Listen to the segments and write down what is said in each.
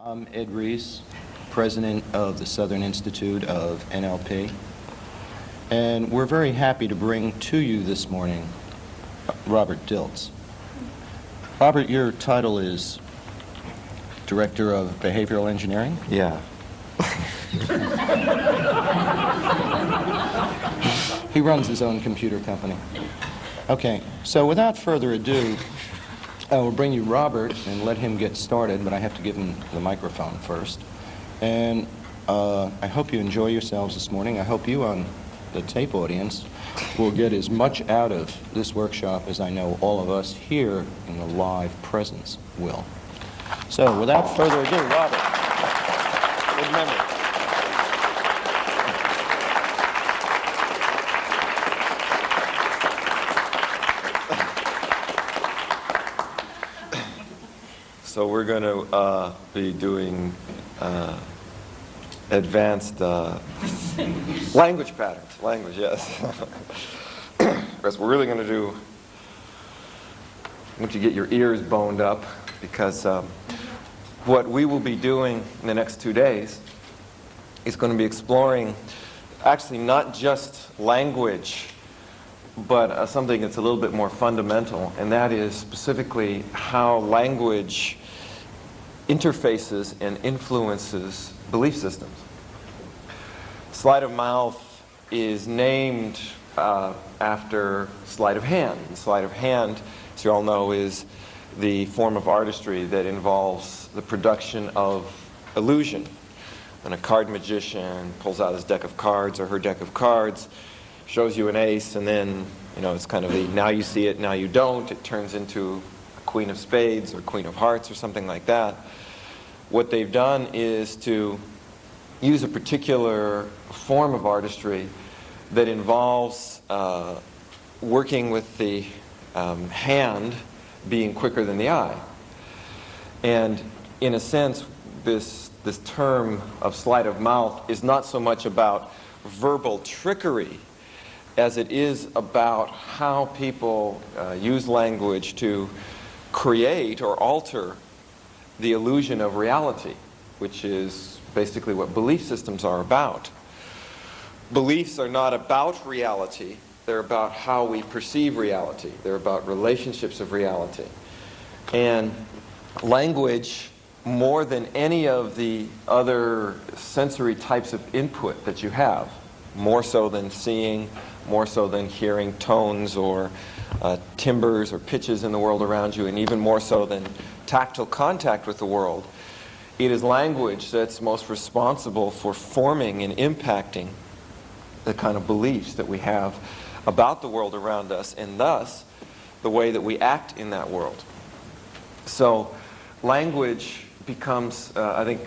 I'm Ed Reese, president of the Southern Institute of NLP, and we're very happy to bring to you this morning Robert Dilt. Robert, your title is Director of Behavioral Engineering? Yeah. He runs his own computer company. Okay, so without further ado, I will bring you Robert and let him get started, but I have to give him the microphone first. And I hope you enjoy yourselves this morning. I hope you on the tape audience will get as much out of this workshop as I know all of us here in the live presence will. So without further ado, Robert. Good memory. So we're going to be doing advanced language patterns. Language, yes. Because we're really going to do, I want you to get your ears boned up, because what we will be doing in the next 2 days is going to be exploring actually not just language, but something that's a little bit more fundamental, and that is specifically how language interfaces and influences belief systems. Sleight of mouth is named after sleight of hand. And sleight of hand, as you all know, is the form of artistry that involves the production of illusion. When a card magician pulls out his deck of cards or her deck of cards, shows you an ace, and then, you know, it's kind of the now you see it, now you don't. It turns into a queen of spades or queen of hearts or something like that. What they've done is to use a particular form of artistry that involves working with the hand being quicker than the eye. And in a sense, this term of sleight of mouth is not so much about verbal trickery as it is about how people use language to create or alter the illusion of reality, which is basically what belief systems are about. Beliefs are not about reality, they're about how we perceive reality. They're about relationships of reality. And language, more than any of the other sensory types of input that you have, more so than seeing, more so than hearing tones or timbres or pitches in the world around you, and even more so than tactile contact with the world, it is language that's most responsible for forming and impacting the kind of beliefs that we have about the world around us, and thus the way that we act in that world. So language becomes, I think,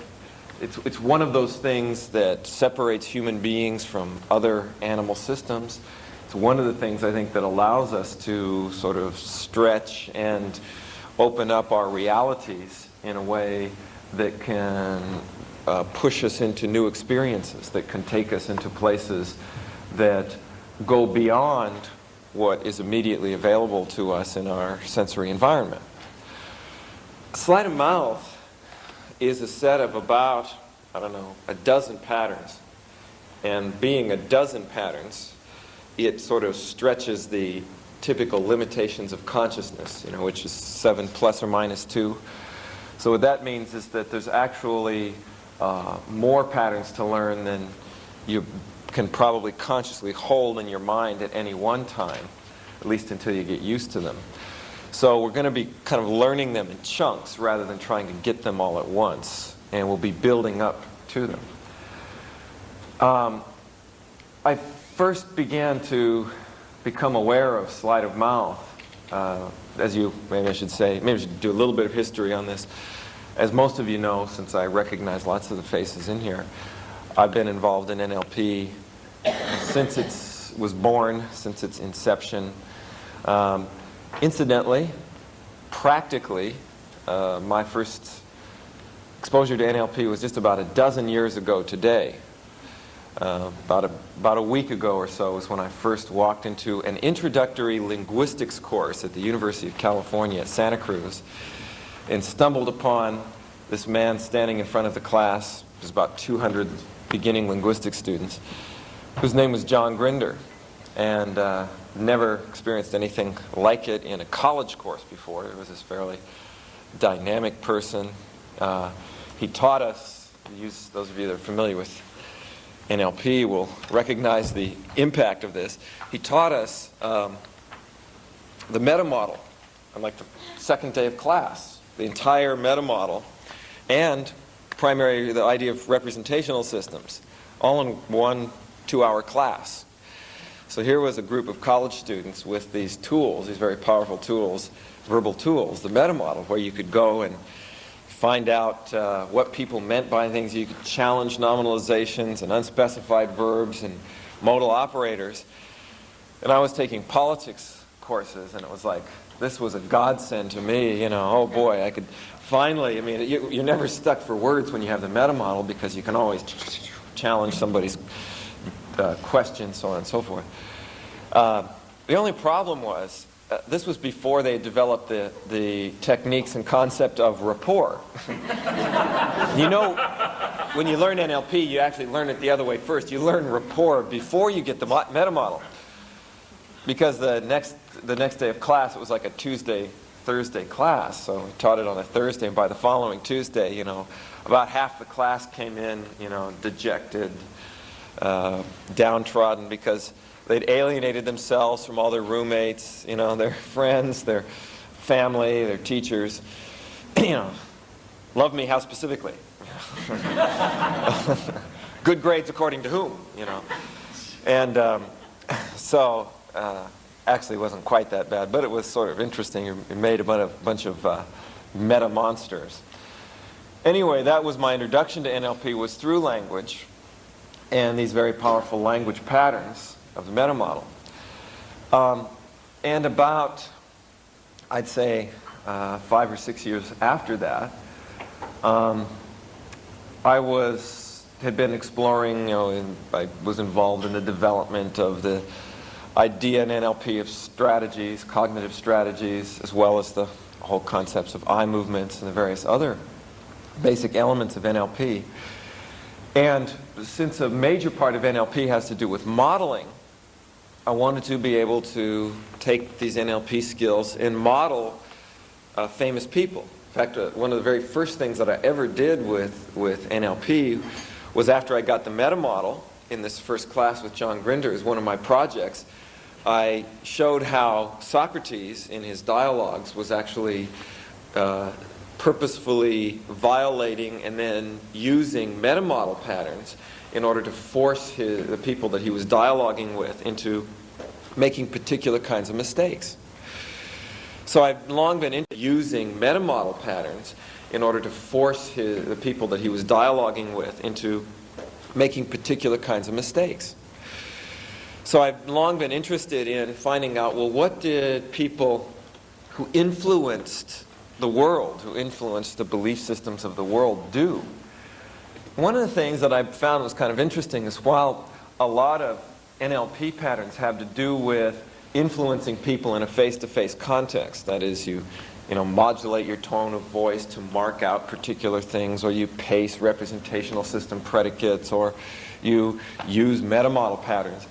it's one of those things that separates human beings from other animal systems. It's one of the things, I think, that allows us to sort of stretch and open up our realities in a way that can push us into new experiences, that can take us into places that go beyond what is immediately available to us in our sensory environment. Sleight of mouth is a set of about, I don't know, a dozen patterns. And being a dozen patterns, it sort of stretches the typical limitations of consciousness, you know, which is 7 plus or minus 2. So what that means is that there's actually more patterns to learn than you can probably consciously hold in your mind at any one time, at least until you get used to them. So we're going to be kind of learning them in chunks rather than trying to get them all at once, and we'll be building up to them. I first began to become aware of sleight of mouth, maybe I should do a little bit of history on this. As most of you know, since I recognize lots of the faces in here, I've been involved in NLP since it was born, since its inception. Incidentally, practically, my first exposure to NLP was just about a dozen years ago today. About a week ago or so was when I first walked into an introductory linguistics course at the University of California at Santa Cruz and stumbled upon this man standing in front of the class, there's about 200 beginning linguistics students, whose name was John Grinder, and never experienced anything like it in a college course before. It was this fairly dynamic person. He taught us, those of you that are familiar with NLP will recognize the impact of this. He taught us the meta model on like the second day of class, the entire meta model, and the idea of representational systems, all in one 2-hour class. So here was a group of college students with these tools, these very powerful tools, verbal tools, the meta model, where you could go and find out what people meant by things. You could challenge nominalizations and unspecified verbs and modal operators. And I was taking politics courses, and it was like, this was a godsend to me, oh boy, I could finally, you're never stuck for words when you have the meta model, because you can always challenge somebody's question, so on and so forth. The only problem was, this was before they developed the techniques and concept of rapport. When you learn NLP, you actually learn it the other way first. You learn rapport before you get the meta model. Because the next day of class, it was like a Tuesday, Thursday class, so we taught it on a Thursday, and by the following Tuesday, about half the class came in, dejected, downtrodden, because they'd alienated themselves from all their roommates, their friends, their family, their teachers. Love me, how specifically? Good grades according to whom? And so actually it wasn't quite that bad, but it was sort of interesting. It made a bunch of meta monsters. Anyway, that was my introduction to NLP, was through language and these very powerful language patterns of the meta model. And about, I'd say, 5 or 6 years after that, I had been exploring, I was involved in the development of the idea in NLP of strategies, cognitive strategies, as well as the whole concepts of eye movements and the various other basic elements of NLP. And since a major part of NLP has to do with modeling, I wanted to be able to take these NLP skills and model famous people. In fact, one of the very first things that I ever did with NLP was, after I got the meta model in this first class with John Grinder as one of my projects, I showed how Socrates in his dialogues was actually purposefully violating and then using meta model patterns in order to force the people that he was dialoguing with into making particular kinds of mistakes. So I've long been into using meta model patterns in order to force the people that he was dialoguing with into making particular kinds of mistakes. So I've long been interested in finding out, well, what did people who influenced the world, who influenced the belief systems of the world, do? One of the things that I found was kind of interesting is, while a lot of NLP patterns have to do with influencing people in a face-to-face context, that is, you modulate your tone of voice to mark out particular things, or you pace representational system predicates, or you use meta-model patterns,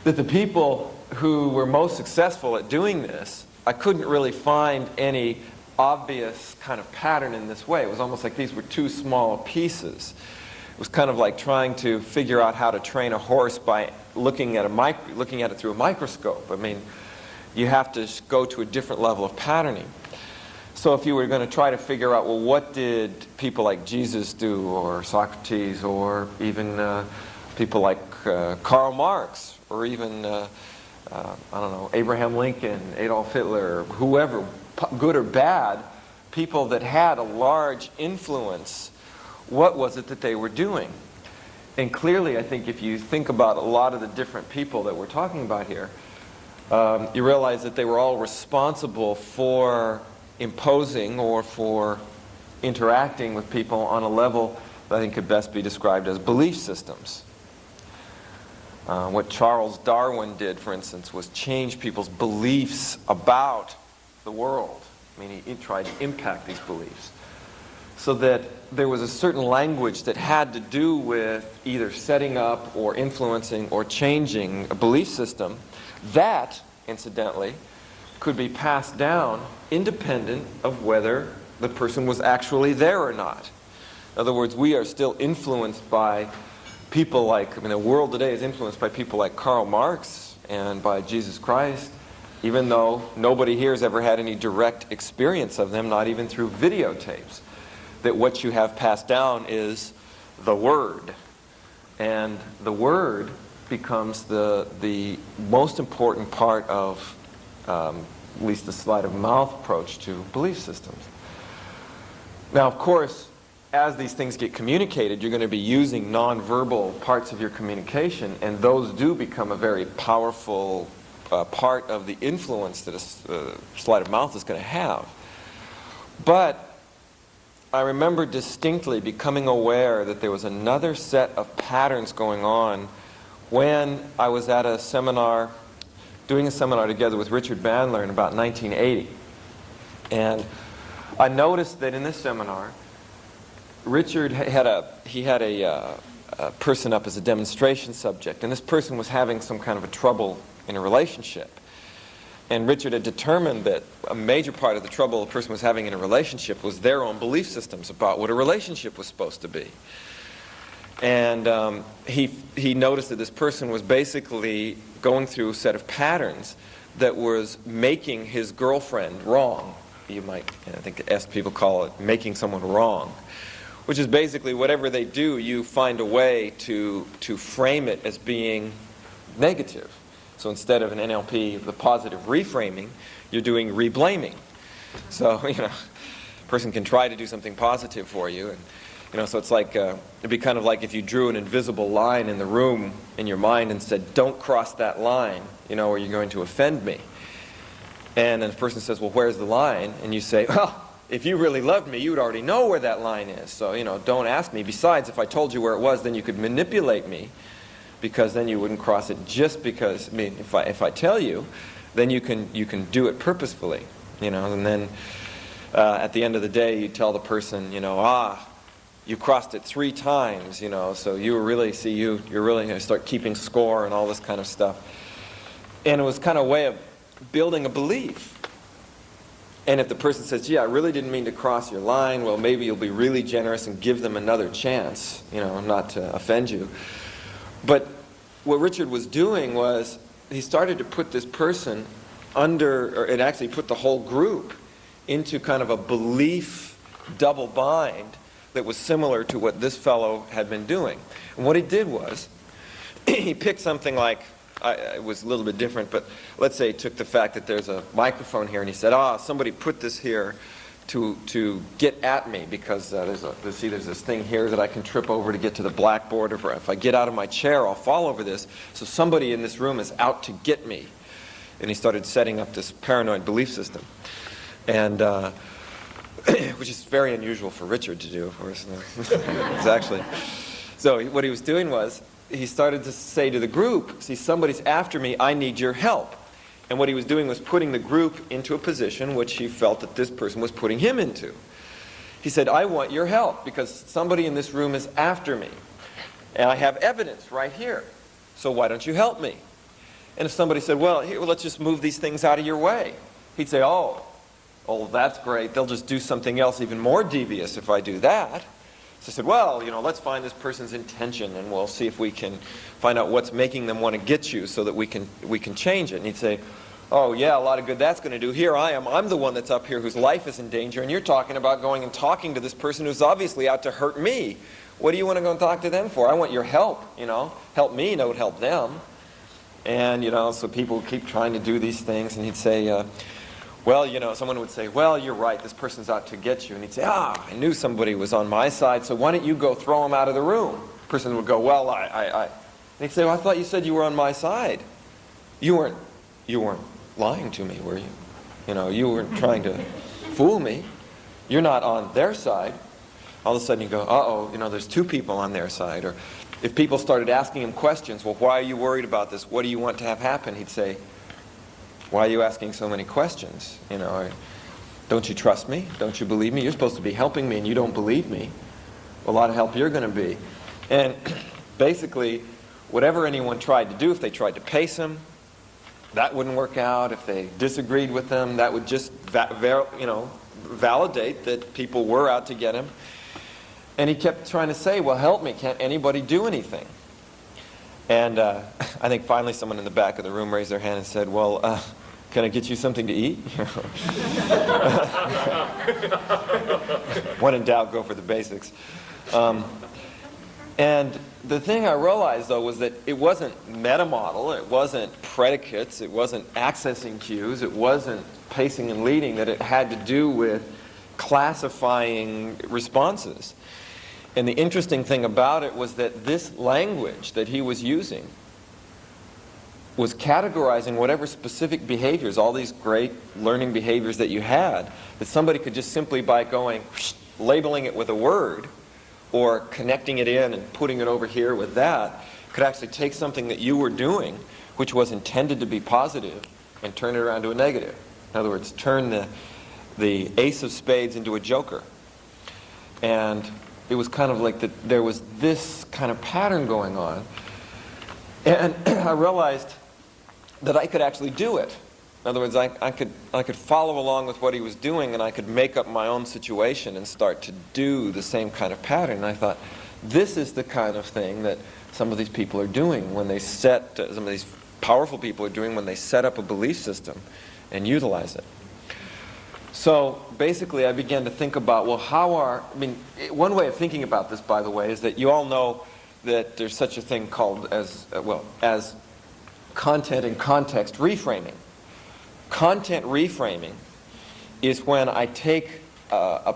that the people who were most successful at doing this, I couldn't really find any obvious kind of pattern in this way. It was almost like these were too small pieces. It was kind of like trying to figure out how to train a horse by looking at it through a microscope. You have to go to a different level of patterning. So if you were going to try to figure out, well, what did people like Jesus do, or Socrates, or even people like Karl Marx, or even, Abraham Lincoln, Adolf Hitler, whoever, good or bad, people that had a large influence, what was it that they were doing? And clearly, I think if you think about a lot of the different people that we're talking about here, you realize that they were all responsible for imposing or for interacting with people on a level that I think could best be described as belief systems. What Charles Darwin did, for instance, was change people's beliefs about the world. He tried to impact these beliefs. so that there was a certain language that had to do with either setting up or influencing or changing a belief system that, incidentally, could be passed down independent of whether the person was actually there or not. In other words, we are still influenced by people like, the world today is influenced by people like Karl Marx and by Jesus Christ, even though nobody here has ever had any direct experience of them, not even through videotapes. That what you have passed down is the Word. And the Word becomes the most important part of at least the sleight of mouth approach to belief systems. Now, of course, as these things get communicated, you're going to be using nonverbal parts of your communication, and those do become a very powerful part of the influence that a sleight of mouth is going to have. But I remember distinctly becoming aware that there was another set of patterns going on when I was at a seminar, doing a seminar together with Richard Bandler in about 1980. And I noticed that in this seminar, Richard had a person up as a demonstration subject, and this person was having some kind of a trouble in a relationship. And Richard had determined that a major part of the trouble a person was having in a relationship was their own belief systems about what a relationship was supposed to be. And he noticed that this person was basically going through a set of patterns that was making his girlfriend wrong. You might, I think people call it making someone wrong, which is basically whatever they do, you find a way to frame it as being negative. So instead of an NLP, the positive reframing, you're doing reblaming. So, a person can try to do something positive for you, and so it's like, it'd be kind of like if you drew an invisible line in the room in your mind and said, don't cross that line, or you're going to offend me. And then the person says, well, where's the line? And you say, well, if you really loved me, you would already know where that line is. So, don't ask me. Besides, if I told you where it was, then you could manipulate me, because then you wouldn't cross it just because, if I tell you, then you can do it purposefully, and then at the end of the day, you tell the person, you crossed it 3 times, so you're really going to start keeping score and all this kind of stuff. And it was kind of a way of building a belief. And if the person says, gee, I really didn't mean to cross your line, well, maybe you'll be really generous and give them another chance, not to offend you. But what Richard was doing was he started to put this person it actually put the whole group into kind of a belief double bind that was similar to what this fellow had been doing. And what he did was he picked something like, it was a little bit different, but let's say he took the fact that there's a microphone here and he said, somebody put this here to get at me, because there's this thing here that I can trip over to get to the blackboard, or if I get out of my chair, I'll fall over this. So somebody in this room is out to get me. And he started setting up this paranoid belief system, and which is very unusual for Richard to do, of course. It's actually. So what he was doing was he started to say to the group, see, somebody's after me, I need your help. And what he was doing was putting the group into a position which he felt that this person was putting him into. He said, I want your help because somebody in this room is after me. And I have evidence right here. So why don't you help me? And if somebody said, well, let's just move these things out of your way. He'd say, oh, that's great. They'll just do something else even more devious if I do that. So I said, well, let's find this person's intention and we'll see if we can find out what's making them want to get you so that we can change it. And he'd say, oh yeah, a lot of good that's going to do. Here I am. I'm the one that's up here whose life is in danger, and you're talking about going and talking to this person who's obviously out to hurt me. What do you want to go and talk to them for? I want your help, Help me, don't help them. And, so people keep trying to do these things, and he'd say, well, someone would say, well, you're right, this person's out to get you. And he'd say, I knew somebody was on my side, so why don't you go throw him out of the room? The person would go, well, And he'd say, well, I thought you said you were on my side. You weren't lying to me, were you? You weren't trying to fool me. You're not on their side. All of a sudden you go, uh-oh, there's 2 people on their side. Or if people started asking him questions, well, why are you worried about this? What do you want to have happen? He'd say, why are you asking so many questions? Don't you trust me? Don't you believe me? You're supposed to be helping me and you don't believe me. A lot of help you're going to be. And basically, whatever anyone tried to do, if they tried to pace him, that wouldn't work out. If they disagreed with him, that would just validate that people were out to get him. And he kept trying to say, well, help me. Can't anybody do anything? And I think finally someone in the back of the room raised their hand and said, well, can I get you something to eat? When in doubt, go for the basics. And the thing I realized, though, was that it wasn't meta-model, it wasn't predicates, it wasn't accessing cues, it wasn't pacing and leading, that it had to do with classifying responses. And the interesting thing about it was that this language that he was using was categorizing whatever specific behaviors, all these great learning behaviors that you had, that somebody could just simply by going, labeling it with a word, or connecting it in and putting it over here with that, could actually take something that you were doing, which was intended to be positive, and turn it around to a negative. In other words, turn the ace of spades into a joker. And it was kind of like that there was this kind of pattern going on. And I realized that I could actually do it. In other words, I could follow along with what he was doing, and I could make up my own situation and start to do the same kind of pattern. And I thought, this is the kind of thing that some of these people are doing when they some of these powerful people are doing when they set up a belief system and utilize it. So basically I began to think about, well, one way of thinking about this, by the way, is that you all know that there's such a thing called as content and context reframing. Content reframing is when I take a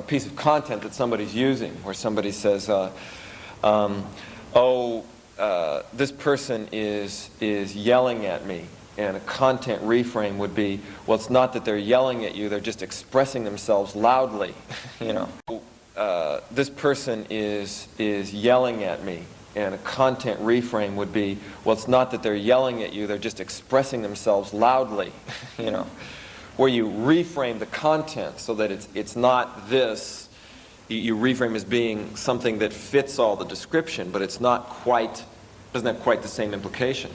piece of content that somebody's using, where somebody says, this person is yelling at me. And a content reframe would be, well, it's not that they're yelling at you, they're just expressing themselves loudly. This person is yelling at me. And a content reframe would be, well, it's not that they're yelling at you, they're just expressing themselves loudly. Where you reframe the content so that it's not this. You reframe as being something that fits all the description, but it's not quite, doesn't have quite the same implication.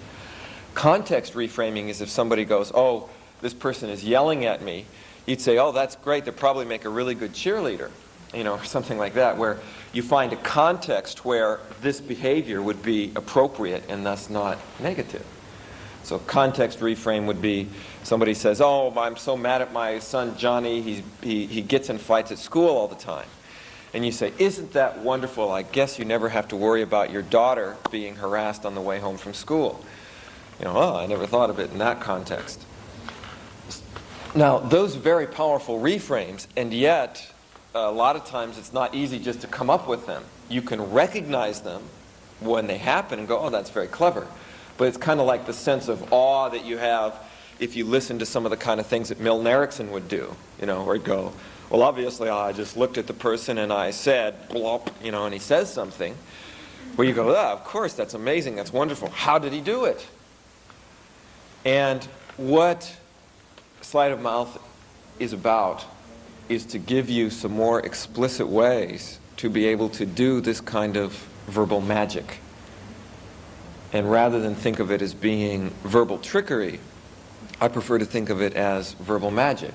Context reframing is if somebody goes, oh, this person is yelling at me, you'd say, oh, that's great, they'll probably make a really good cheerleader, or something like that, where you find a context where this behavior would be appropriate and thus not negative. So context reframe would be, somebody says, oh, I'm so mad at my son Johnny, he gets in fights at school all the time. And you say, isn't that wonderful? I guess you never have to worry about your daughter being harassed on the way home from school. Oh, I never thought of it in that context. Now, those are very powerful reframes, and yet a lot of times it's not easy just to come up with them. You can recognize them when they happen and go, oh, that's very clever. But it's kind of like the sense of awe that you have if you listen to some of the kind of things that Milton Erickson would do, where he'd go, well, obviously I just looked at the person and I said, blop, and he says something, where you go, of course, that's amazing, that's wonderful. How did he do it? And what Sleight of Mouth is about is to give you some more explicit ways to be able to do this kind of verbal magic. And rather than think of it as being verbal trickery, I prefer to think of it as verbal magic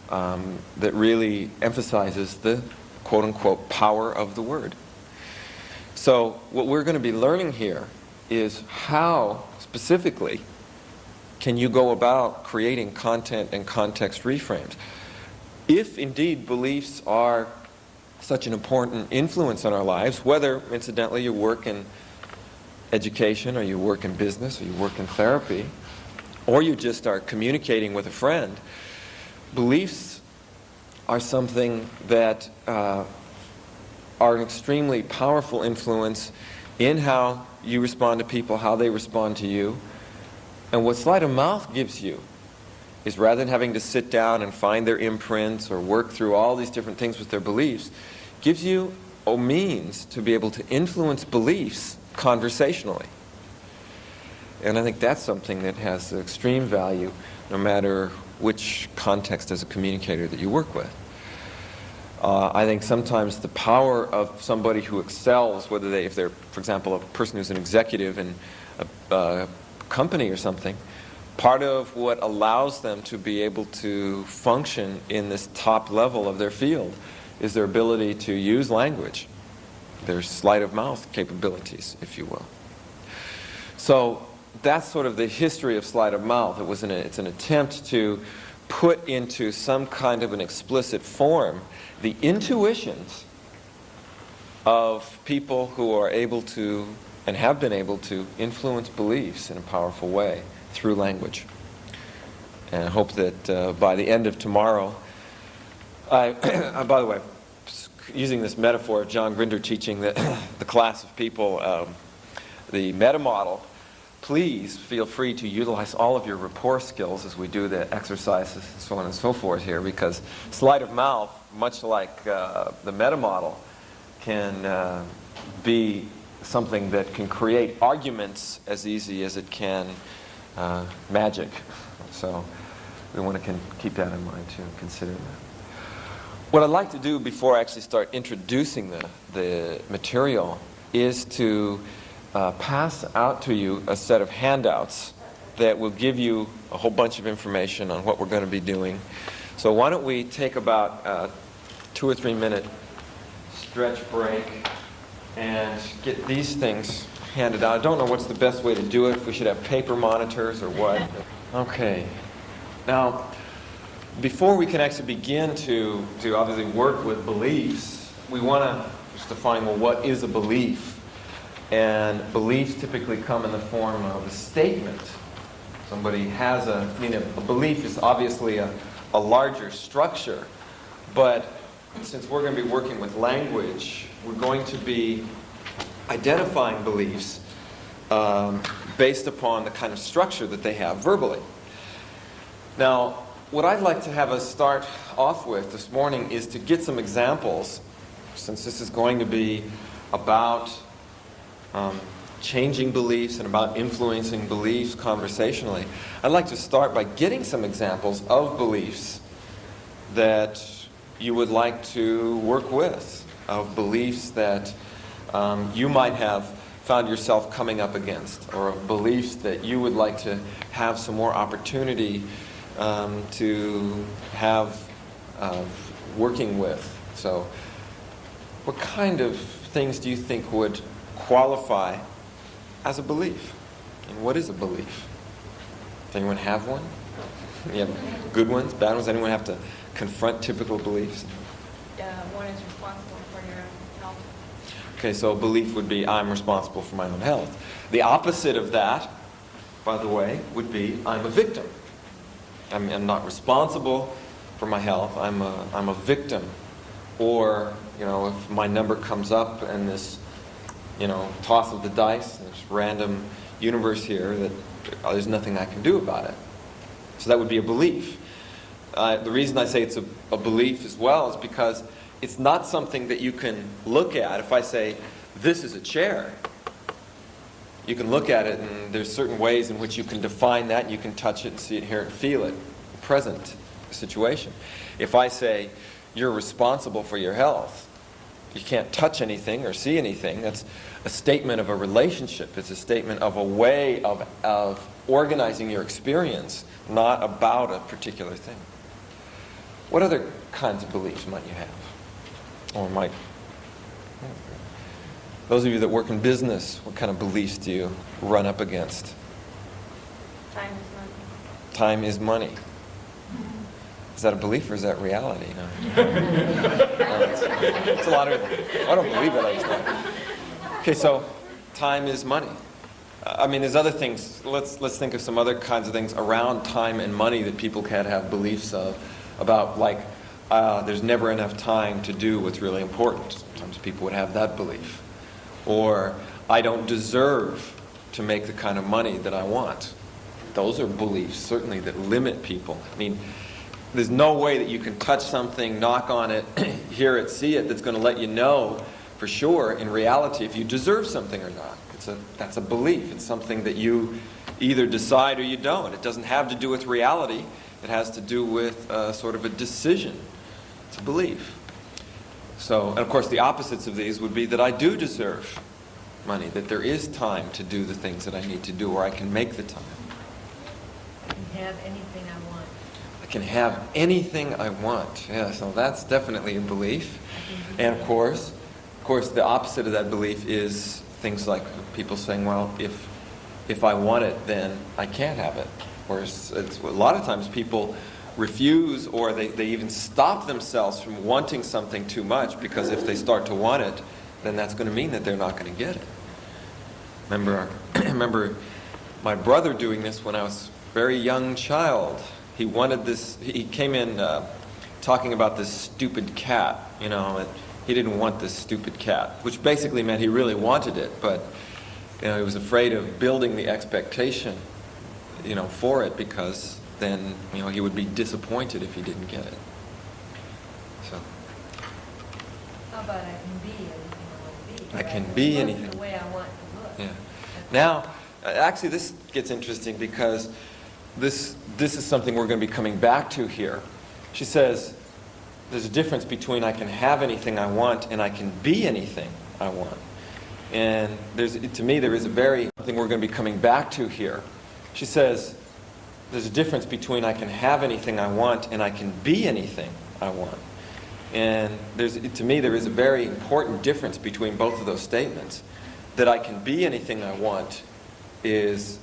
that really emphasizes the quote-unquote power of the word. So what we're going to be learning here is how, specifically, can you go about creating content and context reframes? If indeed beliefs are such an important influence on our lives, whether, incidentally, you work in education, or you work in business, or you work in therapy, or you just are communicating with a friend, beliefs are something that are an extremely powerful influence in how you respond to people, how they respond to you. And what Sleight of Mouth gives you is, rather than having to sit down and find their imprints or work through all these different things with their beliefs, gives you a means to be able to influence beliefs conversationally. And I think that's something that has extreme value no matter which context as a communicator that you work with. I think sometimes the power of somebody who excels, whether if they're, for example, a person who's an executive in a company or something, part of what allows them to be able to function in this top level of their field is their ability to use language, their sleight of mouth capabilities, if you will. So that's sort of the history of sleight of mouth. It's an attempt to put into some kind of an explicit form the intuitions of people who are able to and have been able to influence beliefs in a powerful way through language. And I hope that by the end of tomorrow, by the way, using this metaphor of John Grinder teaching the class of people the meta model, please feel free to utilize all of your rapport skills as we do the exercises and so on and so forth here, because sleight of mouth, much like the meta model, can be something that can create arguments as easy as it can magic. So we want to keep that in mind too, consider that. What I'd like to do before I actually start introducing the material is to pass out to you a set of handouts that will give you a whole bunch of information on what we're going to be doing. So why don't we take about a 2 or 3 minute stretch break and get these things handed out. I don't know what's the best way to do it, if we should have paper monitors or what. Okay. Now, before we can actually begin to obviously work with beliefs, we want to just define, well, what is a belief? And beliefs typically come in the form of a statement. Somebody has a belief is obviously a larger structure, but since we're going to be working with language, we're going to be identifying beliefs based upon the kind of structure that they have verbally. Now, what I'd like to have us start off with this morning is to get some examples, since this is going to be about changing beliefs and about influencing beliefs conversationally. I'd like to start by getting some examples of beliefs that you would like to work with, of beliefs that you might have found yourself coming up against, or of beliefs that you would like to have some more opportunity to have working with. So what kind of things do you think would qualify as a belief? And what is a belief? Does anyone have one? You have good ones, bad ones? Anyone have to confront typical beliefs? One is responsible for your own health. Okay, so a belief would be, I'm responsible for my own health. The opposite of that, by the way, would be, I'm a victim. I'm not responsible for my health. I'm a victim. Or, if my number comes up and this, toss of the dice, this random universe here, that there's nothing I can do about it. So that would be a belief. The reason I say it's a belief as well is because it's not something that you can look at. If I say, this is a chair, you can look at it and there's certain ways in which you can define that, and you can touch it and see it, hear it, feel it, present situation. If I say, you're responsible for your health, you can't touch anything or see anything. That's a statement of a relationship. It's a statement of a way of organizing your experience, not about a particular thing. What other kinds of beliefs might you have? Or might... Those of you that work in business, what kind of beliefs do you run up against? Time is money. Time is money. Is that a belief or is that reality? No. It's a lot of... I don't believe it. I just don't. Okay, so time is money. There's other things. Let's think of some other kinds of things around time and money that people can have beliefs about, like there's never enough time to do what's really important. Sometimes people would have that belief. Or I don't deserve to make the kind of money that I want. Those are beliefs, certainly, that limit people. There's no way that you can touch something, knock on it, hear it, see it, that's going to let you know for sure, in reality, if you deserve something or not. That's a belief. It's something that you either decide or you don't. It doesn't have to do with reality. It has to do with sort of a decision. It's a belief. So, and of course the opposites of these would be that I do deserve money, that there is time to do the things that I need to do, or I can make the time. I can have anything I want. I can have anything I want. Yeah, so that's definitely a belief. And of course, the opposite of that belief is things like people saying, well, if I want it, then I can't have it. Or a lot of times people refuse, or they even stop themselves from wanting something too much, because if they start to want it, then that's going to mean that they're not going to get it. Remember my brother doing this when I was a very young child. He wanted this, he came in talking about this stupid cat, he didn't want this stupid cat, which basically meant he really wanted it, but he was afraid of building the expectation, for it, because then, he would be disappointed if he didn't get it. So. How about I can be anything I want to be? I can be look anything. The way I want to look. Yeah. Now, actually, this gets interesting because this is something we're going to be coming back to here. She says, there's a difference between I can have anything I want and I can be anything I want. And to me, there is something we're going to be coming back to here. She says, there's a difference between I can have anything I want and I can be anything I want. And to me, there is a very important difference between both of those statements. That I can be anything I want is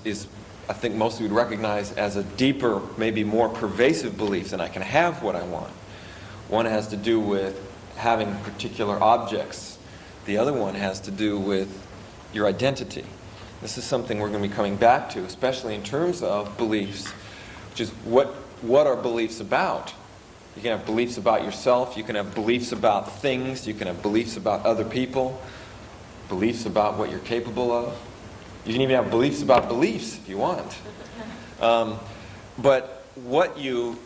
I think most would recognize as a deeper, maybe more pervasive belief than I can have what I want. One has to do with having particular objects. The other one has to do with your identity. This is something we're going to be coming back to, especially in terms of beliefs, which is what are beliefs about? You can have beliefs about yourself, you can have beliefs about things, you can have beliefs about other people, beliefs about what you're capable of. You can even have beliefs about beliefs if you want. But what you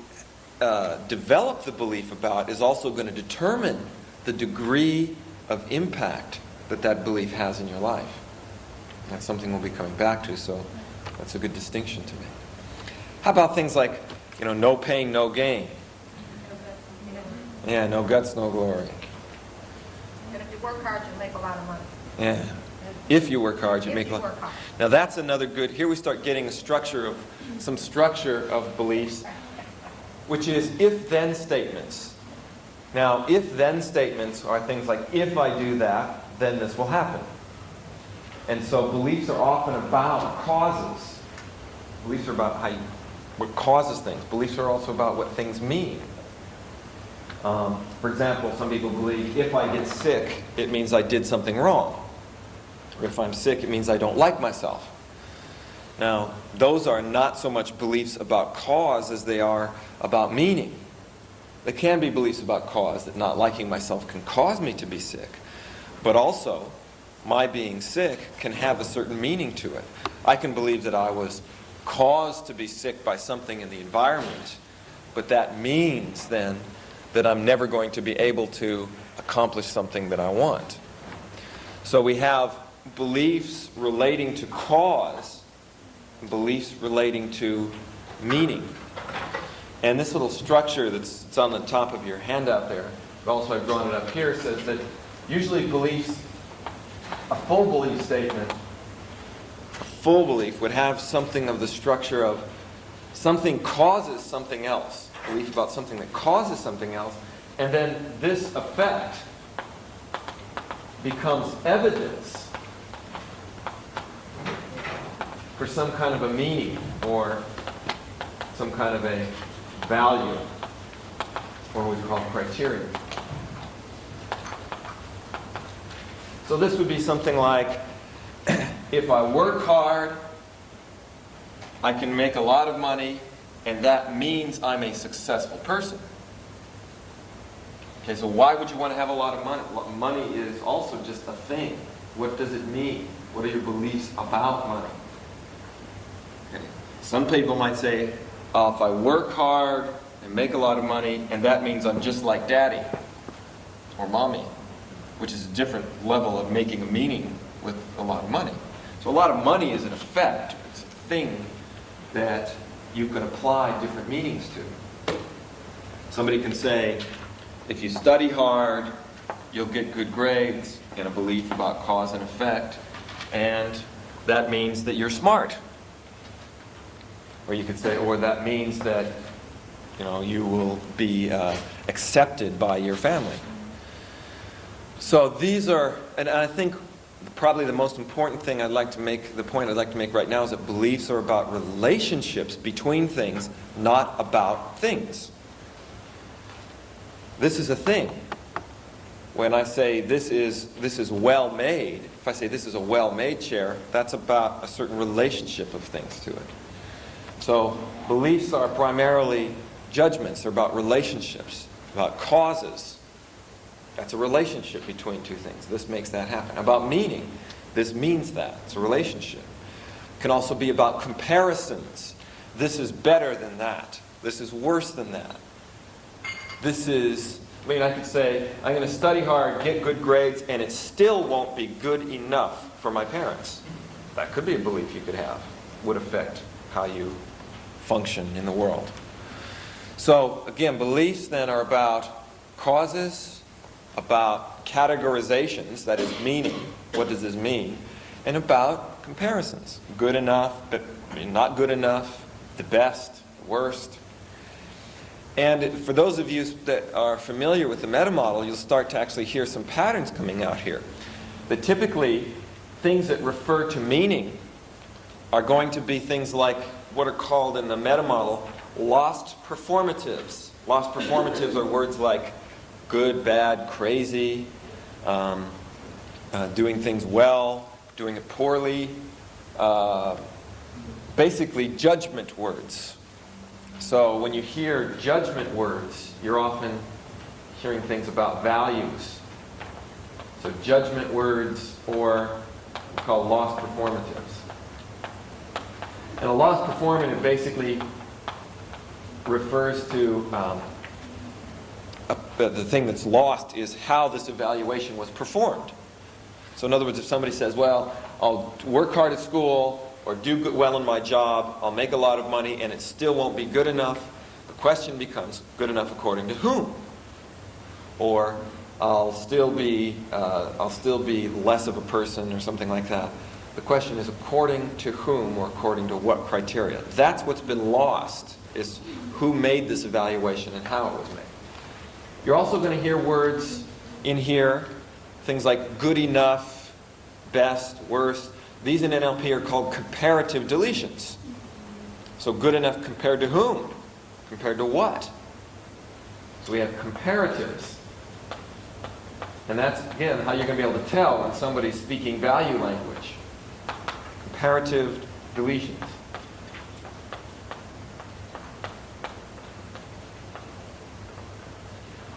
develop the belief about is also going to determine the degree of impact that belief has in your life. That's something we'll be coming back to, so that's a good distinction to me. How about things like, no pain, no gain? Yeah, no guts, no glory. And if you work hard, you make a lot of money. Yeah. If you work hard, you If make a you lot. work hard. Now that's another good, here we start getting some structure of beliefs, which is if-then statements. Now, if-then statements are things like, if I do that, then this will happen. And so beliefs are often about causes. Beliefs are about what causes things. Beliefs are also about what things mean. For example, some people believe if I get sick, it means I did something wrong. Or if I'm sick, it means I don't like myself. Now, those are not so much beliefs about cause as they are about meaning. There can be beliefs about cause, that not liking myself can cause me to be sick. But also, my being sick can have a certain meaning to it. I can believe that I was caused to be sick by something in the environment, but that means then that I'm never going to be able to accomplish something that I want. So we have beliefs relating to cause, beliefs relating to meaning. And this little structure that's on the top of your handout there, but also I've drawn it up here, says that usually beliefs, a full belief statement, a full belief would have something of the structure of something causes something else. Belief about something that causes something else, and then this effect becomes evidence for some kind of a meaning or some kind of a value, or what we call criteria. So this would be something like, if I work hard, I can make a lot of money, and that means I'm a successful person. Okay, so why would you want to have a lot of money? Money is also just a thing. What does it mean? What are your beliefs about money? Okay. Some people might say, if I work hard and make a lot of money, and that means I'm just like daddy or mommy, which is a different level of making a meaning with a lot of money. So a lot of money is an effect. It's a thing that you can apply different meanings to. Somebody can say, if you study hard, you'll get good grades, in a belief about cause and effect, and that means that you're smart. Or you could say, or that means that, you will be accepted by your family. So these are, and I think probably the most important thing the point I'd like to make right now is that beliefs are about relationships between things, not about things. This is a thing. When I say this is well made, if I say this is a well-made chair, that's about a certain relationship of things to it. So beliefs are primarily judgments. They're about relationships, about causes. That's a relationship between two things. This makes that happen. About meaning, this means that. It's a relationship. It can also be about comparisons. This is better than that. This is worse than that. I could say, I'm going to study hard, get good grades, and it still won't be good enough for my parents. That could be a belief you could have. Would affect how you function in the world. So, again, beliefs then are about causes, about categorizations, that is meaning, what does this mean, and about comparisons. Good enough, but not good enough, the best, the worst. And for those of you that are familiar with the meta model, you'll start to actually hear some patterns coming out here. That typically, things that refer to meaning are going to be things like what are called in the meta model lost performatives. Lost performatives are words like good, bad, crazy, doing things well, doing it poorly, basically judgment words. So when you hear judgment words, you're often hearing things about values. So judgment words, or called lost performatives. And a lost performative basically refers to the thing that's lost is how this evaluation was performed. So in other words, if somebody says, well, I'll work hard at school, or do well in my job, I'll make a lot of money, and it still won't be good enough, the question becomes, good enough according to whom? Or I'll still be less of a person, or something like that. The question is according to whom, or according to what criteria? That's what's been lost, is who made this evaluation and how it was made. You're also going to hear words in here, things like good enough, best, worst. These in NLP are called comparative deletions. So good enough compared to whom? Compared to what? So we have comparatives. And that's, again, how you're going to be able to tell when somebody's speaking value language. Comparative deletions.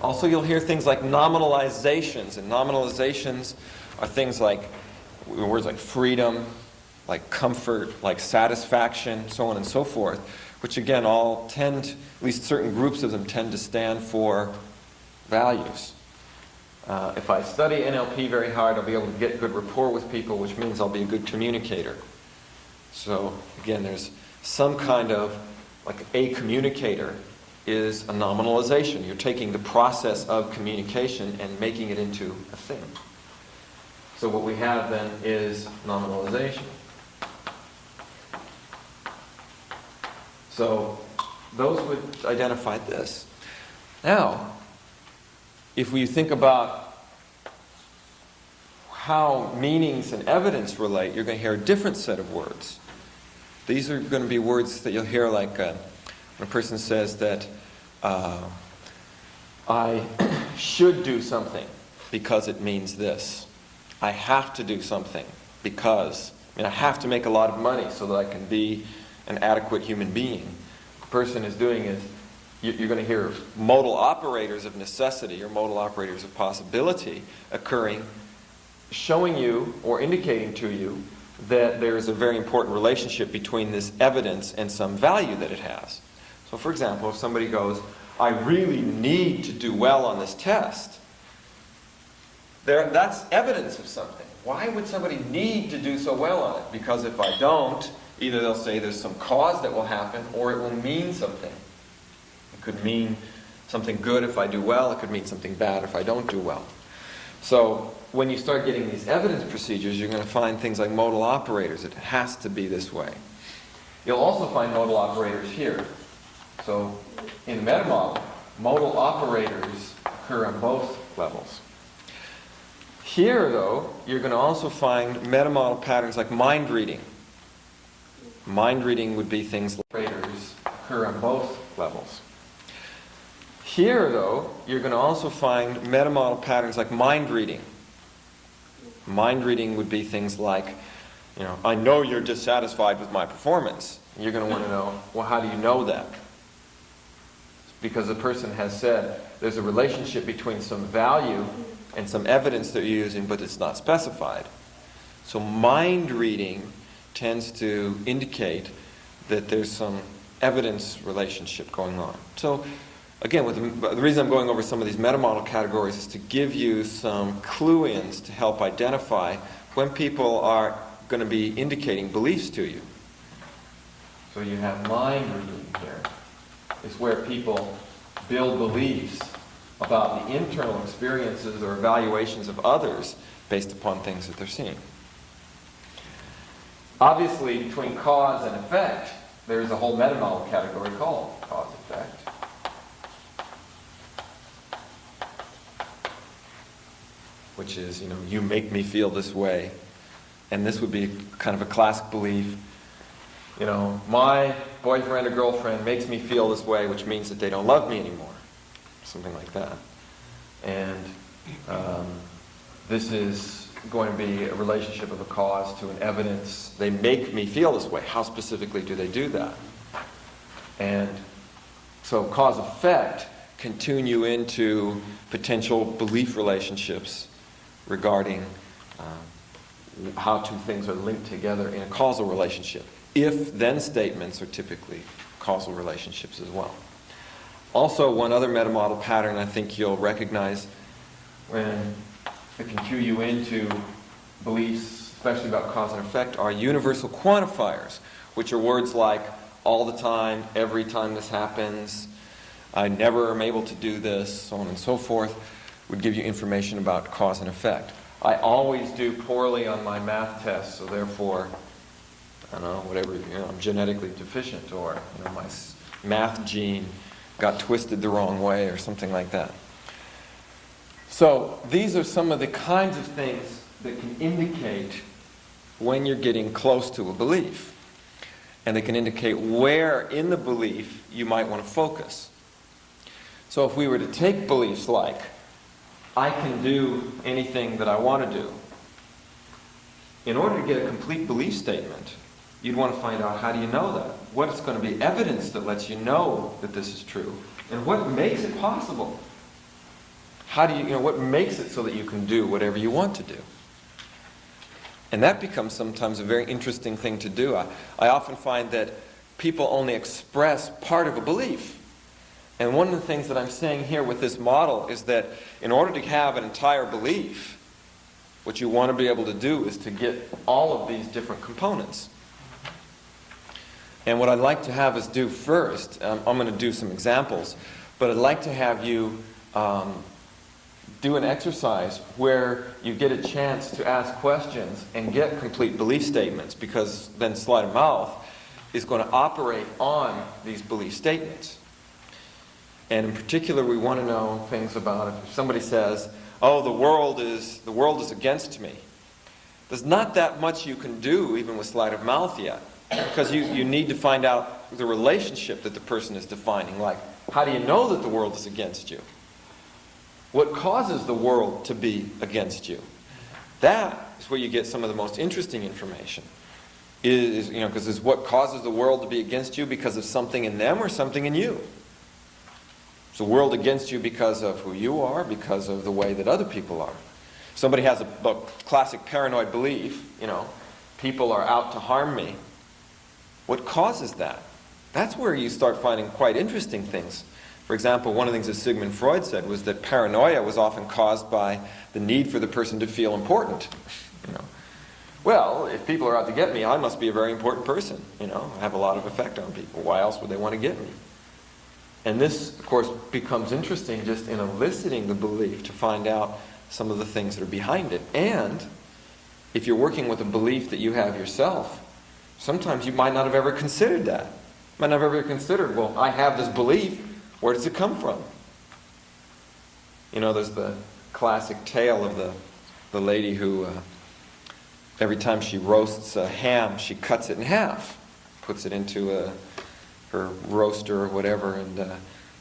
Also, you'll hear things like nominalizations. And nominalizations are things like words like freedom, like comfort, like satisfaction, so on and so forth, which again all tend, at least certain groups of them tend to stand for values. If I study NLP very hard, I'll be able to get good rapport with people, which means I'll be a good communicator. So again, there's some kind of, like a communicator is a nominalization. You're taking the process of communication and making it into a thing. So what we have then is nominalization. So those would identify this. Now, if we think about how meanings and evidence relate, you're going to hear a different set of words. These are going to be words that you'll hear like when a person says that I should do something because it means this. I have to do something because, I have to make a lot of money so that I can be an adequate human being. The person is doing is, you're going to hear modal operators of necessity or modal operators of possibility occurring, showing you or indicating to you that there is a very important relationship between this evidence and some value that it has. So for example, if somebody goes, I really need to do well on this test, that's evidence of something. Why would somebody need to do so well on it? Because if I don't, Either they'll say there's some cause that will happen, or it will mean something. It could mean something good if I do well, it could mean something bad if I don't do well. So when you start getting these evidence procedures, you're going to find things like modal operators. It has to be this way. You'll also find modal operators here. So in the meta model, modal operators occur on both levels. Here, though, you're going to also find meta-model patterns like mind reading. Mind reading would be things like operators occur on both levels. Here, though, you're going to also find meta-model patterns like mind reading. Mind reading would be things like, I know you're dissatisfied with my performance. You're going to want to know, well, how do you know that? Because the person has said there's a relationship between some value and some evidence that you're using, but it's not specified. So mind reading tends to indicate that there's some evidence relationship going on. So again, the reason I'm going over some of these meta-model categories is to give you some clue-ins to help identify when people are going to be indicating beliefs to you. So you have mind reading here. It's where people build beliefs about the internal experiences or evaluations of others based upon things that they're seeing. Obviously, between cause and effect, there's a whole meta-model category called cause-effect. Which is, you make me feel this way. And this would be kind of a classic belief. My boyfriend or girlfriend makes me feel this way, which means that they don't love me anymore. Something like that. And this is going to be a relationship of a cause to an evidence. They make me feel this way. How specifically do they do that? And so cause-effect can tune you into potential belief relationships regarding how two things are linked together in a causal relationship. If-then statements are typically causal relationships as well. Also, one other meta-model pattern I think you'll recognize when it can cue you into beliefs, especially about cause and effect, are universal quantifiers, which are words like all the time, every time this happens, I never am able to do this, so on and so forth, would give you information about cause and effect. I always do poorly on my math tests, so therefore, I don't know, whatever, I'm genetically deficient, or my math gene got twisted the wrong way, or something like that. So these are some of the kinds of things that can indicate when you're getting close to a belief. And they can indicate where in the belief you might want to focus. So if we were to take beliefs like, I can do anything that I want to do, in order to get a complete belief statement, you'd want to find out, how do you know that? What's going to be evidence that lets you know that this is true? And what makes it possible? How do you, what makes it so that you can do whatever you want to do? And that becomes sometimes a very interesting thing to do. I often find that people only express part of a belief. And one of the things that I'm saying here with this model is that in order to have an entire belief, what you want to be able to do is to get all of these different components. And what I'd like to have us do first, I'm going to do some examples, but I'd like to have you do an exercise where you get a chance to ask questions and get complete belief statements, because then sleight of mouth is going to operate on these belief statements. And in particular, we want to know things about if somebody says, oh, the world is against me. There's not that much you can do even with sleight of mouth yet, because you need to find out the relationship that the person is defining. Like, how do you know that the world is against you? What causes the world to be against you? That is where you get some of the most interesting information. Because it's what causes the world to be against you because of something in them or something in you. Is the world against you because of who you are, because of the way that other people are? Somebody has a classic paranoid belief, people are out to harm me. What causes that? That's where you start finding quite interesting things. For example, one of the things that Sigmund Freud said was that paranoia was often caused by the need for the person to feel important. Well, if people are out to get me, I must be a very important person. I have a lot of effect on people. Why else would they want to get me? And this, of course, becomes interesting just in eliciting the belief to find out some of the things that are behind it. And if you're working with a belief that you have yourself, sometimes you might not have ever considered that. You might not have ever considered, well, I have this belief. Where does it come from? There's the classic tale of the lady who, every time she roasts a ham, she cuts it in half, puts it into her roaster or whatever, and